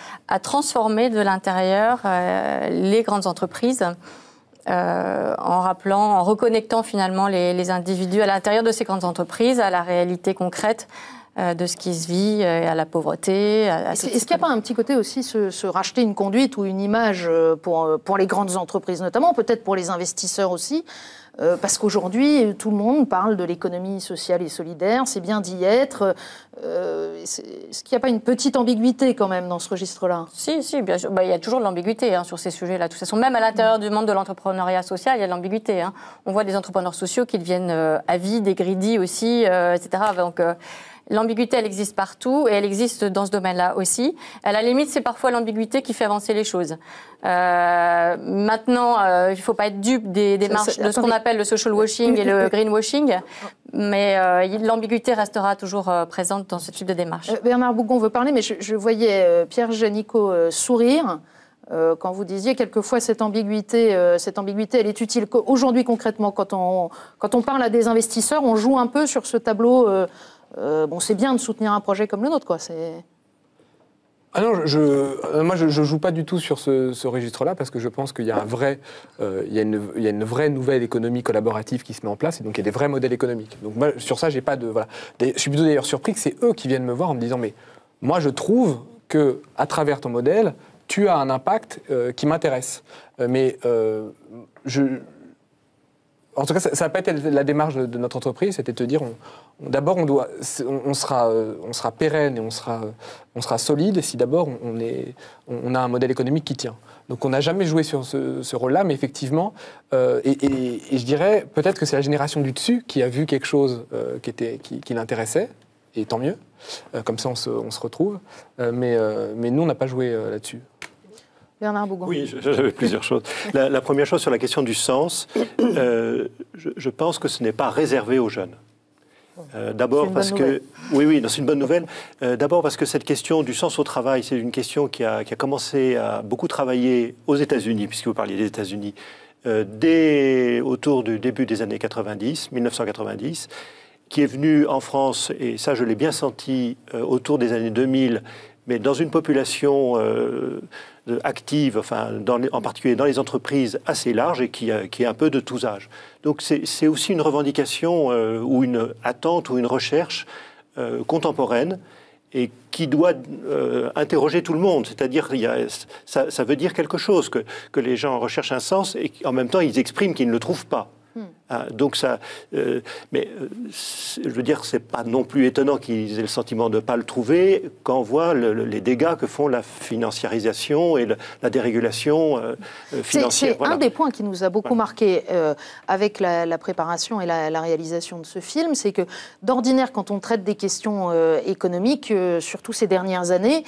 transformer de l'intérieur les grandes entreprises en reconnectant finalement les individus à l'intérieur de ces grandes entreprises à la réalité concrète de ce qui se vit, à la pauvreté. Est-ce qu'il n'y a pas un petit côté aussi se racheter une conduite ou une image pour les grandes entreprises notamment, peut-être pour les investisseurs aussi, parce qu'aujourd'hui, tout le monde parle de l'économie sociale et solidaire, c'est bien d'y être. Est-ce qu'il n'y a pas une petite ambiguïté quand même dans ce registre-là ? Si, bien sûr. Il y a toujours de l'ambiguïté sur ces sujets-là. De toute façon, même à l'intérieur du monde de l'entrepreneuriat social, il y a de l'ambiguïté. On voit des entrepreneurs sociaux qui deviennent avides et greedy aussi, etc. Donc, l'ambiguïté, elle existe partout et elle existe dans ce domaine-là aussi. À la limite, c'est parfois l'ambiguïté qui fait avancer les choses. Maintenant, il ne faut pas être dupe des démarches de ce qu'on appelle le social washing et le greenwashing, mais l'ambiguïté restera toujours présente dans ce type de démarche. Bernard Bougon veut parler, mais je voyais Pierre Janicot sourire quand vous disiez quelquefois cette ambiguïté, elle est utile. Aujourd'hui, concrètement, quand on parle à des investisseurs, on joue un peu sur ce tableau. C'est bien de soutenir un projet comme le nôtre, quoi. Ah non, moi je joue pas du tout sur ce registre-là parce que je pense qu'il y a il y a une vraie nouvelle économie collaborative qui se met en place et donc il y a des vrais modèles économiques. Donc moi, sur ça, j'ai pas de voilà. Je suis plutôt d'ailleurs surpris que c'est eux qui viennent me voir en me disant mais moi je trouve que à travers ton modèle, tu as un impact qui m'intéresse. En tout cas, ça n'a pas été la démarche de notre entreprise, c'était de te dire, d'abord, on sera pérenne et on sera solide si d'abord on a un modèle économique qui tient. Donc on n'a jamais joué sur ce rôle-là, mais effectivement, et je dirais peut-être que c'est la génération du dessus qui a vu quelque chose qui l'intéressait, et tant mieux, comme ça on se retrouve, mais nous on n'a pas joué là-dessus. Bernard Bougon. Oui, j'avais plusieurs choses. La première chose sur la question du sens, je pense que ce n'est pas réservé aux jeunes. D'abord parce que... Oui, c'est une bonne nouvelle. D'abord parce que cette question du sens au travail, c'est une question qui a commencé à beaucoup travailler aux États-Unis, puisque vous parliez des États-Unis, dès autour du début des années 1990, qui est venue en France, et ça je l'ai bien senti, autour des années 2000, mais dans une population active, enfin, en particulier dans les entreprises assez large et qui est un peu de tous âges. Donc c'est aussi une revendication ou une attente ou une recherche contemporaine et qui doit interroger tout le monde. C'est-à-dire, ça veut dire quelque chose, que les gens recherchent un sens et en même temps, ils expriment qu'ils ne le trouvent pas. Donc ça, mais je veux dire, c'est pas non plus étonnant qu'ils aient le sentiment de ne pas le trouver quand on voit les dégâts que font la financiarisation et la dérégulation financière. C'est un des points qui nous a beaucoup marqué avec la préparation et la réalisation de ce film, c'est que d'ordinaire, quand on traite des questions économiques, surtout ces dernières années,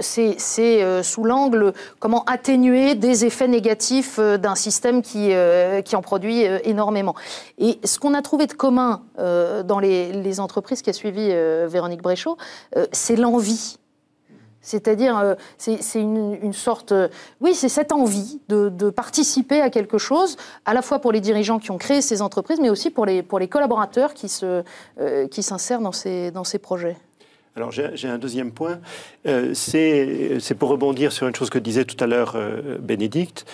c'est sous l'angle comment atténuer des effets négatifs d'un système qui en produit énormément. Et ce qu'on a trouvé de commun dans les entreprises qui a suivi Véronique Bréchot, c'est l'envie. C'est-à-dire, c'est une sorte... oui, c'est cette envie de participer à quelque chose, à la fois pour les dirigeants qui ont créé ces entreprises, mais aussi pour les collaborateurs qui s'insèrent dans ces projets. Alors j'ai un deuxième point, c'est pour rebondir sur une chose que disait tout à l'heure Bénédicte.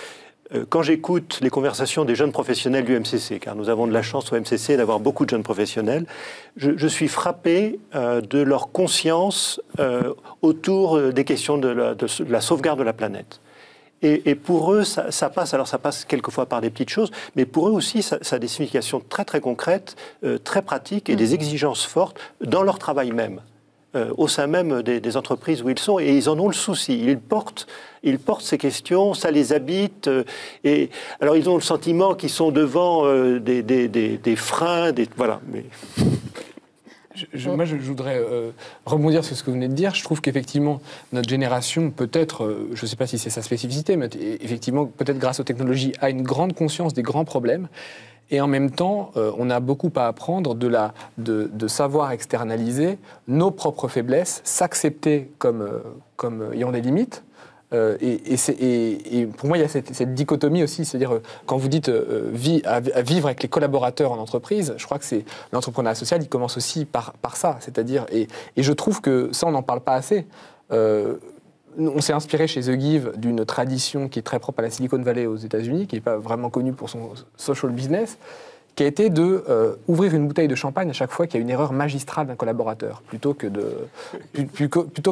Quand j'écoute les conversations des jeunes professionnels du MCC, car nous avons de la chance au MCC d'avoir beaucoup de jeunes professionnels, je suis frappé de leur conscience autour des questions de la sauvegarde de la planète. Et pour eux, ça passe quelquefois par des petites choses, mais pour eux aussi, ça a des significations très très concrètes, très pratiques et des exigences fortes dans leur travail même. Au sein même des entreprises où ils sont, et ils en ont le souci. Ils portent ces questions, ça les habite, et alors ils ont le sentiment qu'ils sont devant des freins, voilà. Mais... Moi, je voudrais rebondir sur ce que vous venez de dire. Je trouve qu'effectivement, notre génération, peut-être, je ne sais pas si c'est sa spécificité, mais effectivement, peut-être grâce aux technologies, a une grande conscience des grands problèmes. Et en même temps, on a beaucoup à apprendre de savoir externaliser nos propres faiblesses, s'accepter comme ayant des limites. Et pour moi, il y a cette dichotomie aussi, c'est-à-dire quand vous dites à vivre avec les collaborateurs en entreprise, je crois que c'est l'entrepreneuriat social, il commence aussi par ça, c'est-à-dire et je trouve que ça, on n'en parle pas assez. On s'est inspiré chez The Give d'une tradition qui est très propre à la Silicon Valley aux États-Unis, qui n'est pas vraiment connue pour son social business, qui a été de ouvrir une bouteille de champagne à chaque fois qu'il y a une erreur magistrale d'un collaborateur, plutôt que de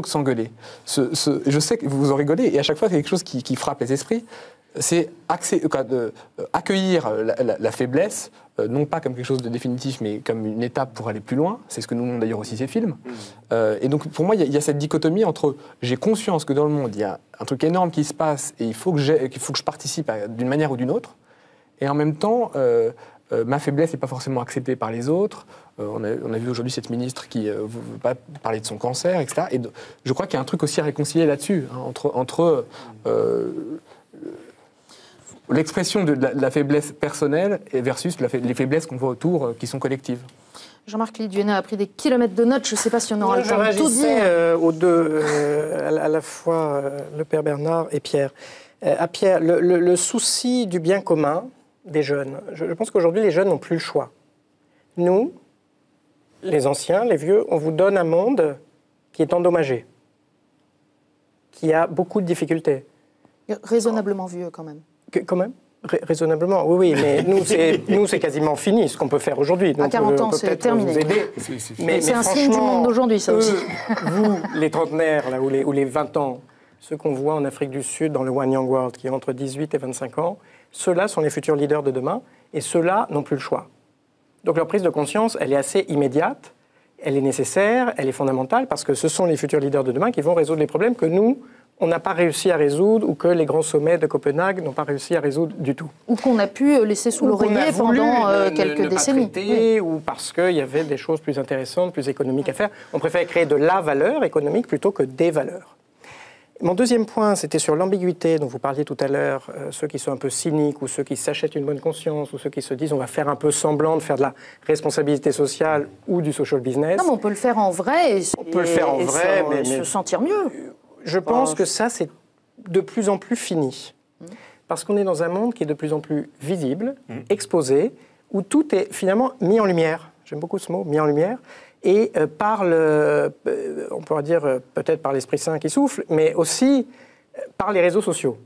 s'engueuler. Je sais que vous en rigolez, et à chaque fois, c'est quelque chose qui frappe les esprits, c'est accueillir la faiblesse, non pas comme quelque chose de définitif, mais comme une étape pour aller plus loin. C'est ce que nous montrent d'ailleurs aussi ces films. Et donc, pour moi, il y a cette dichotomie entre j'ai conscience que dans le monde, il y a un truc énorme qui se passe et il faut que je participe d'une manière ou d'une autre. Et en même temps, ma faiblesse n'est pas forcément acceptée par les autres. On a vu aujourd'hui cette ministre qui ne veut pas parler de son cancer, etc. Et je crois qu'il y a un truc aussi à réconcilier là-dessus, hein, entre l'expression de la faiblesse personnelle versus les faiblesses qu'on voit autour, qui sont collectives. Jean-Marc Liduena a pris des kilomètres de notes, je ne sais pas si on aura le temps de tout dire. Aux deux, à la fois le père Bernard et Pierre. À Pierre, le souci du bien commun des jeunes, je pense qu'aujourd'hui les jeunes n'ont plus le choix. Nous, les anciens, les vieux, on vous donne un monde qui est endommagé, qui a beaucoup de difficultés. Raisonnablement vieux quand même. Quand même raisonnablement, oui, mais nous, c'est quasiment fini ce qu'on peut faire aujourd'hui. À 40 ans, c'est terminé. Vous aider. Mais c'est un signe du monde d'aujourd'hui, ça aussi. Vous, les trentenaires, là, ou les 20 ans, ceux qu'on voit en Afrique du Sud, dans le One Young World, qui est entre 18 et 25 ans, ceux-là sont les futurs leaders de demain, et ceux-là n'ont plus le choix. Donc leur prise de conscience, elle est assez immédiate, elle est nécessaire, elle est fondamentale, parce que ce sont les futurs leaders de demain qui vont résoudre les problèmes que nous, on n'a pas réussi à résoudre, ou que les grands sommets de Copenhague n'ont pas réussi à résoudre du tout. Ou qu'on a pu laisser sous l'oreiller pendant quelques décennies. Oui. Ou parce qu'il y avait des choses plus intéressantes, plus économiques à faire. On préfère créer de la valeur économique plutôt que des valeurs. Mon deuxième point, c'était sur l'ambiguïté dont vous parliez tout à l'heure, ceux qui sont un peu cyniques, ou ceux qui s'achètent une bonne conscience, ou ceux qui se disent on va faire un peu semblant de faire de la responsabilité sociale ou du social business. Non, mais on peut le faire en vrai mais se sentir mieux. Je pense que ça, c'est de plus en plus fini. Parce qu'on est dans un monde qui est de plus en plus visible, exposé, où tout est finalement mis en lumière. J'aime beaucoup ce mot, mis en lumière. Et on pourra dire peut-être par l'Esprit Saint qui souffle, mais aussi par les réseaux sociaux.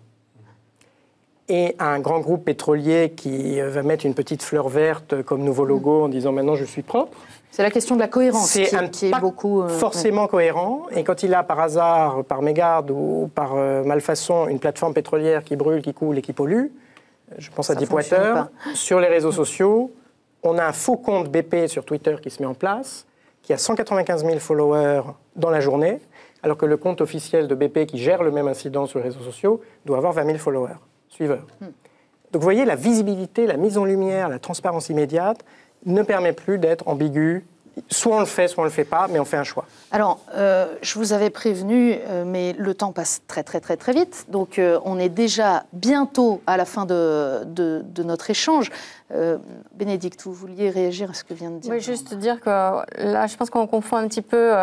Et un grand groupe pétrolier qui va mettre une petite fleur verte comme nouveau logo en disant maintenant je suis propre. C'est la question de la cohérence qui est beaucoup... forcément cohérent. Et quand il a par hasard, par mégarde ou par malfaçon, une plateforme pétrolière qui brûle, qui coule et qui pollue, je pense à Deepwater, sur les réseaux sociaux, on a un faux compte BP sur Twitter qui se met en place, qui a 195 000 followers dans la journée, alors que le compte officiel de BP qui gère le même incident sur les réseaux sociaux doit avoir 20 000 followers, suiveurs. Donc vous voyez, la visibilité, la mise en lumière, la transparence immédiate ne permet plus d'être ambigu. Soit on le fait, soit on ne le fait pas, mais on fait un choix. Alors, je vous avais prévenu, mais le temps passe très vite. Donc, on est déjà bientôt à la fin de notre échange. Bénédicte, vous vouliez réagir à ce que vient de dire? Oui, juste dire que là, je pense qu'on confond un petit peu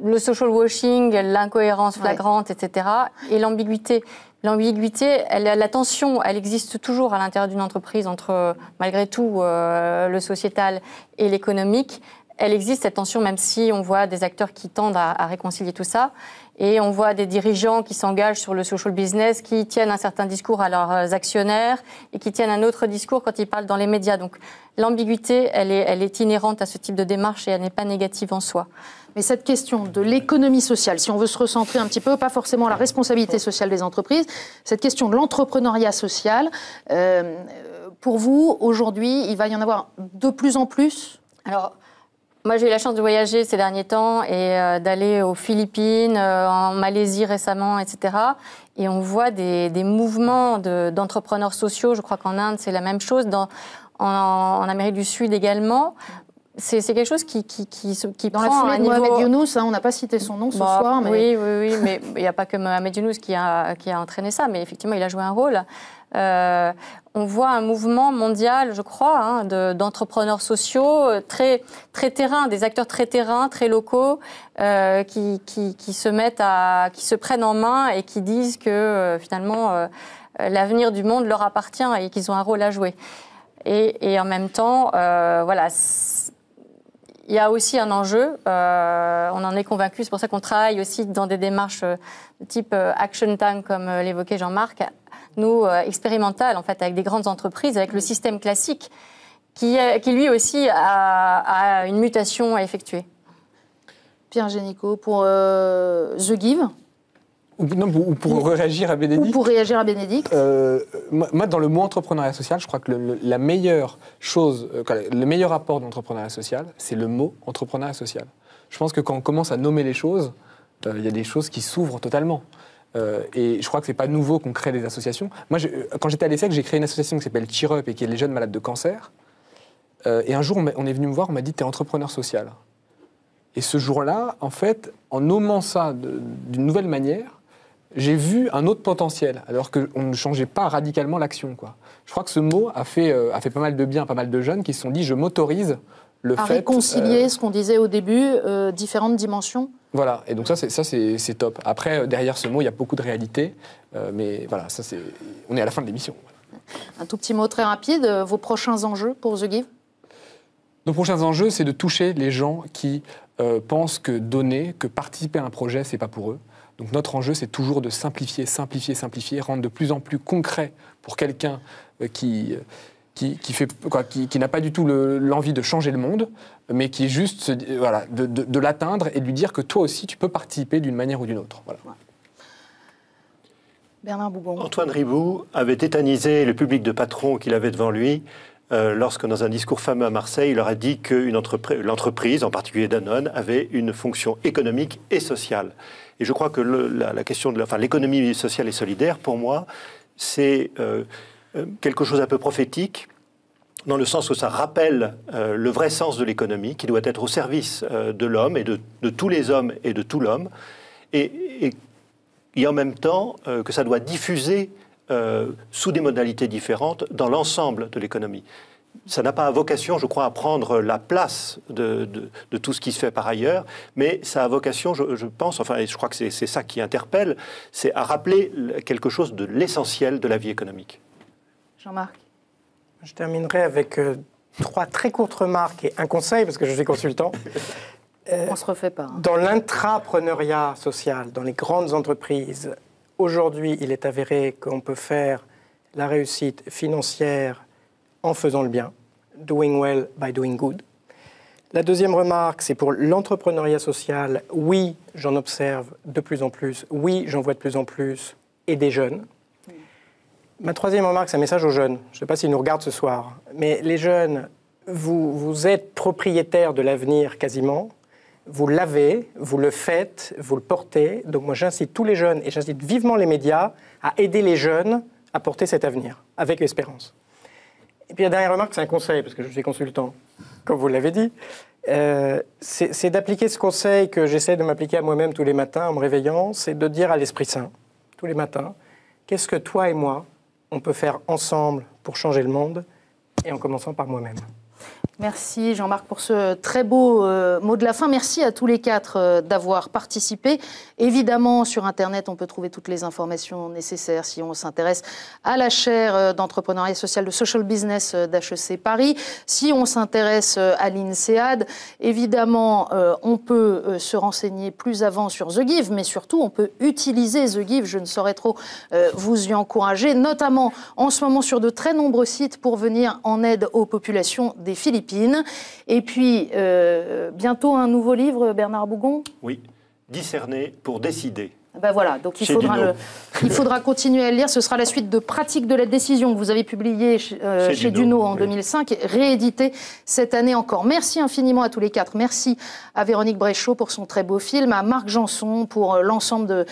le social washing, l'incohérence flagrante, etc., et l'ambiguïté. L'ambiguïté, la tension, elle existe toujours à l'intérieur d'une entreprise entre, malgré tout, le sociétal et l'économique. Elle existe, cette tension, même si on voit des acteurs qui tendent à réconcilier tout ça. Et on voit des dirigeants qui s'engagent sur le social business, qui tiennent un certain discours à leurs actionnaires et qui tiennent un autre discours quand ils parlent dans les médias. Donc l'ambiguïté, elle est inhérente à ce type de démarche et elle n'est pas négative en soi. Mais cette question de l'économie sociale, si on veut se recentrer un petit peu, pas forcément la responsabilité sociale des entreprises, cette question de l'entrepreneuriat social, pour vous, aujourd'hui, il va y en avoir de plus en plus? Alors, moi, j'ai eu la chance de voyager ces derniers temps et d'aller aux Philippines, en Malaisie récemment, etc. Et on voit des mouvements d'entrepreneurs sociaux. Je crois qu'en Inde, c'est la même chose. En Amérique du Sud également. C'est quelque chose qui dans prend la foulée un de niveau... Mohamed Younous, on n'a pas cité son nom ce soir. Mais... Oui, mais il n'y a pas que Mohamed Younous qui a entraîné ça, mais effectivement, il a joué un rôle. On voit un mouvement mondial, je crois, d'entrepreneurs sociaux très terrain, des acteurs très terrain, très locaux, qui se prennent en main et qui disent que finalement l'avenir du monde leur appartient et qu'ils ont un rôle à jouer. Et en même temps, voilà. Il y a aussi un enjeu, on en est convaincu, c'est pour ça qu'on travaille aussi dans des démarches de type Action Tank, comme l'évoquait Jean-Marc, nous, expérimentales, en fait, avec des grandes entreprises, avec le système classique, qui lui aussi a une mutation à effectuer. Pierre Génicaud, pour The Give. Ou pour réagir à Bénédicte. Ou pour réagir à Bénédicte. Moi, dans le mot entrepreneuriat social, je crois que la meilleure chose, le meilleur apport de l'entrepreneuriat social, c'est le mot entrepreneuriat social. Je pense que quand on commence à nommer les choses, il y a des choses qui s'ouvrent totalement. Et je crois que c'est pas nouveau qu'on crée des associations. Moi, quand j'étais à l'ESSEC, j'ai créé une association qui s'appelle Cheer Up et qui est les jeunes malades de cancer. Et un jour, on est venu me voir, on m'a dit « t'es entrepreneur social ». Et ce jour-là, en fait, en nommant ça d'une nouvelle manière, j'ai vu un autre potentiel, alors qu'on ne changeait pas radicalement l'action, quoi. Je crois que ce mot a fait pas mal de bien à pas mal de jeunes qui se sont dit « je m'autorise le fait… » À réconcilier ce qu'on disait au début, différentes dimensions. Voilà, et donc ça c'est top. Après, derrière ce mot, il y a beaucoup de réalité, mais voilà, on est à la fin de l'émission. Un tout petit mot très rapide, vos prochains enjeux pour The Give? Nos prochains enjeux, c'est de toucher les gens qui pensent que donner, que participer à un projet, c'est pas pour eux. Donc notre enjeu, c'est toujours de simplifier, rendre de plus en plus concret pour quelqu'un qui n'a pas du tout l'envie de changer le monde, mais qui est juste de l'atteindre et de lui dire que toi aussi, tu peux participer d'une manière ou d'une autre. Voilà. Bernard Bougon. Antoine Riboud avait tétanisé le public de patrons qu'il avait devant lui lorsque, dans un discours fameux à Marseille, il leur a dit que l'entreprise, en particulier Danone, avait une fonction économique et sociale. Et je crois que la question de l'économie sociale et solidaire, pour moi, c'est quelque chose un peu prophétique, dans le sens où ça rappelle le vrai sens de l'économie, qui doit être au service de l'homme et de tous les hommes et de tout l'homme, et en même temps que ça doit diffuser sous des modalités différentes dans l'ensemble de l'économie. Ça n'a pas vocation, je crois, à prendre la place de tout ce qui se fait par ailleurs, mais ça a vocation, je pense, et je crois que c'est ça qui interpelle, c'est à rappeler quelque chose de l'essentiel de la vie économique. Jean-Marc. Je terminerai avec 3 très courtes remarques et un conseil, parce que je suis consultant. On se refait pas. Dans l'intrapreneuriat social, dans les grandes entreprises, Aujourd'hui, il est avéré qu'on peut faire la réussite financière en faisant le bien. Doing well by doing good. La deuxième remarque, c'est pour l'entrepreneuriat social. Oui, j'en observe de plus en plus. Oui, j'en vois de plus en plus. Et des jeunes. Ma troisième remarque, c'est un message aux jeunes. Je ne sais pas s'ils nous regardent ce soir. Mais les jeunes, vous êtes propriétaires de l'avenir quasiment. Vous l'avez, vous le faites, vous le portez. Donc moi, j'incite tous les jeunes et j'incite vivement les médias à aider les jeunes à porter cet avenir, avec espérance. Et puis la dernière remarque, c'est un conseil, parce que je suis consultant, comme vous l'avez dit. C'est d'appliquer ce conseil que j'essaie de m'appliquer à moi-même tous les matins en me réveillant, c'est de dire à l'Esprit Saint, tous les matins, qu'est-ce que toi et moi, on peut faire ensemble pour changer le monde, et en commençant par moi-même. Merci Jean-Marc pour ce très beau mot de la fin. Merci à tous les quatre d'avoir participé. Évidemment, sur Internet, on peut trouver toutes les informations nécessaires si on s'intéresse à la chaire d'entrepreneuriat social de Social Business d'HEC Paris. Si on s'intéresse à l'INSEAD, évidemment, on peut se renseigner plus avant sur The Give, mais surtout, on peut utiliser The Give. Je ne saurais trop vous y encourager, notamment en ce moment sur de très nombreux sites pour venir en aide aux populations des Philippines. Et puis, bientôt un nouveau livre, Bernard Bougon ? Oui, Discerner pour décider. Ben voilà, donc il faudra continuer à le lire. Ce sera la suite de Pratique de la décision que vous avez publié chez Duno en 2005, réédité cette année encore. Merci infiniment à tous les quatre. Merci à Véronique Bréchot pour son très beau film, à Marc Janson pour l'ensemble de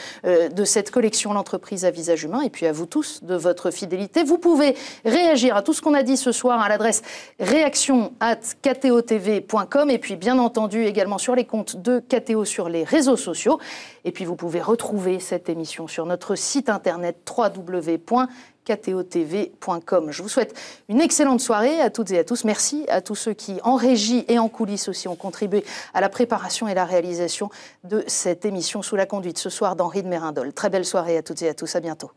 cette collection L'entreprise à visage humain, et puis à vous tous de votre fidélité. Vous pouvez réagir à tout ce qu'on a dit ce soir à l'adresse réaction@ktotv.com, et puis bien entendu également sur les comptes de KTO sur les réseaux sociaux. Et puis vous pouvez retrouver cette émission sur notre site internet www.ktotv.com. Je vous souhaite une excellente soirée à toutes et à tous. Merci à tous ceux qui, en régie et en coulisses aussi, ont contribué à la préparation et la réalisation de cette émission sous la conduite ce soir d'Henri de Mérindol. Très belle soirée à toutes et à tous. À bientôt.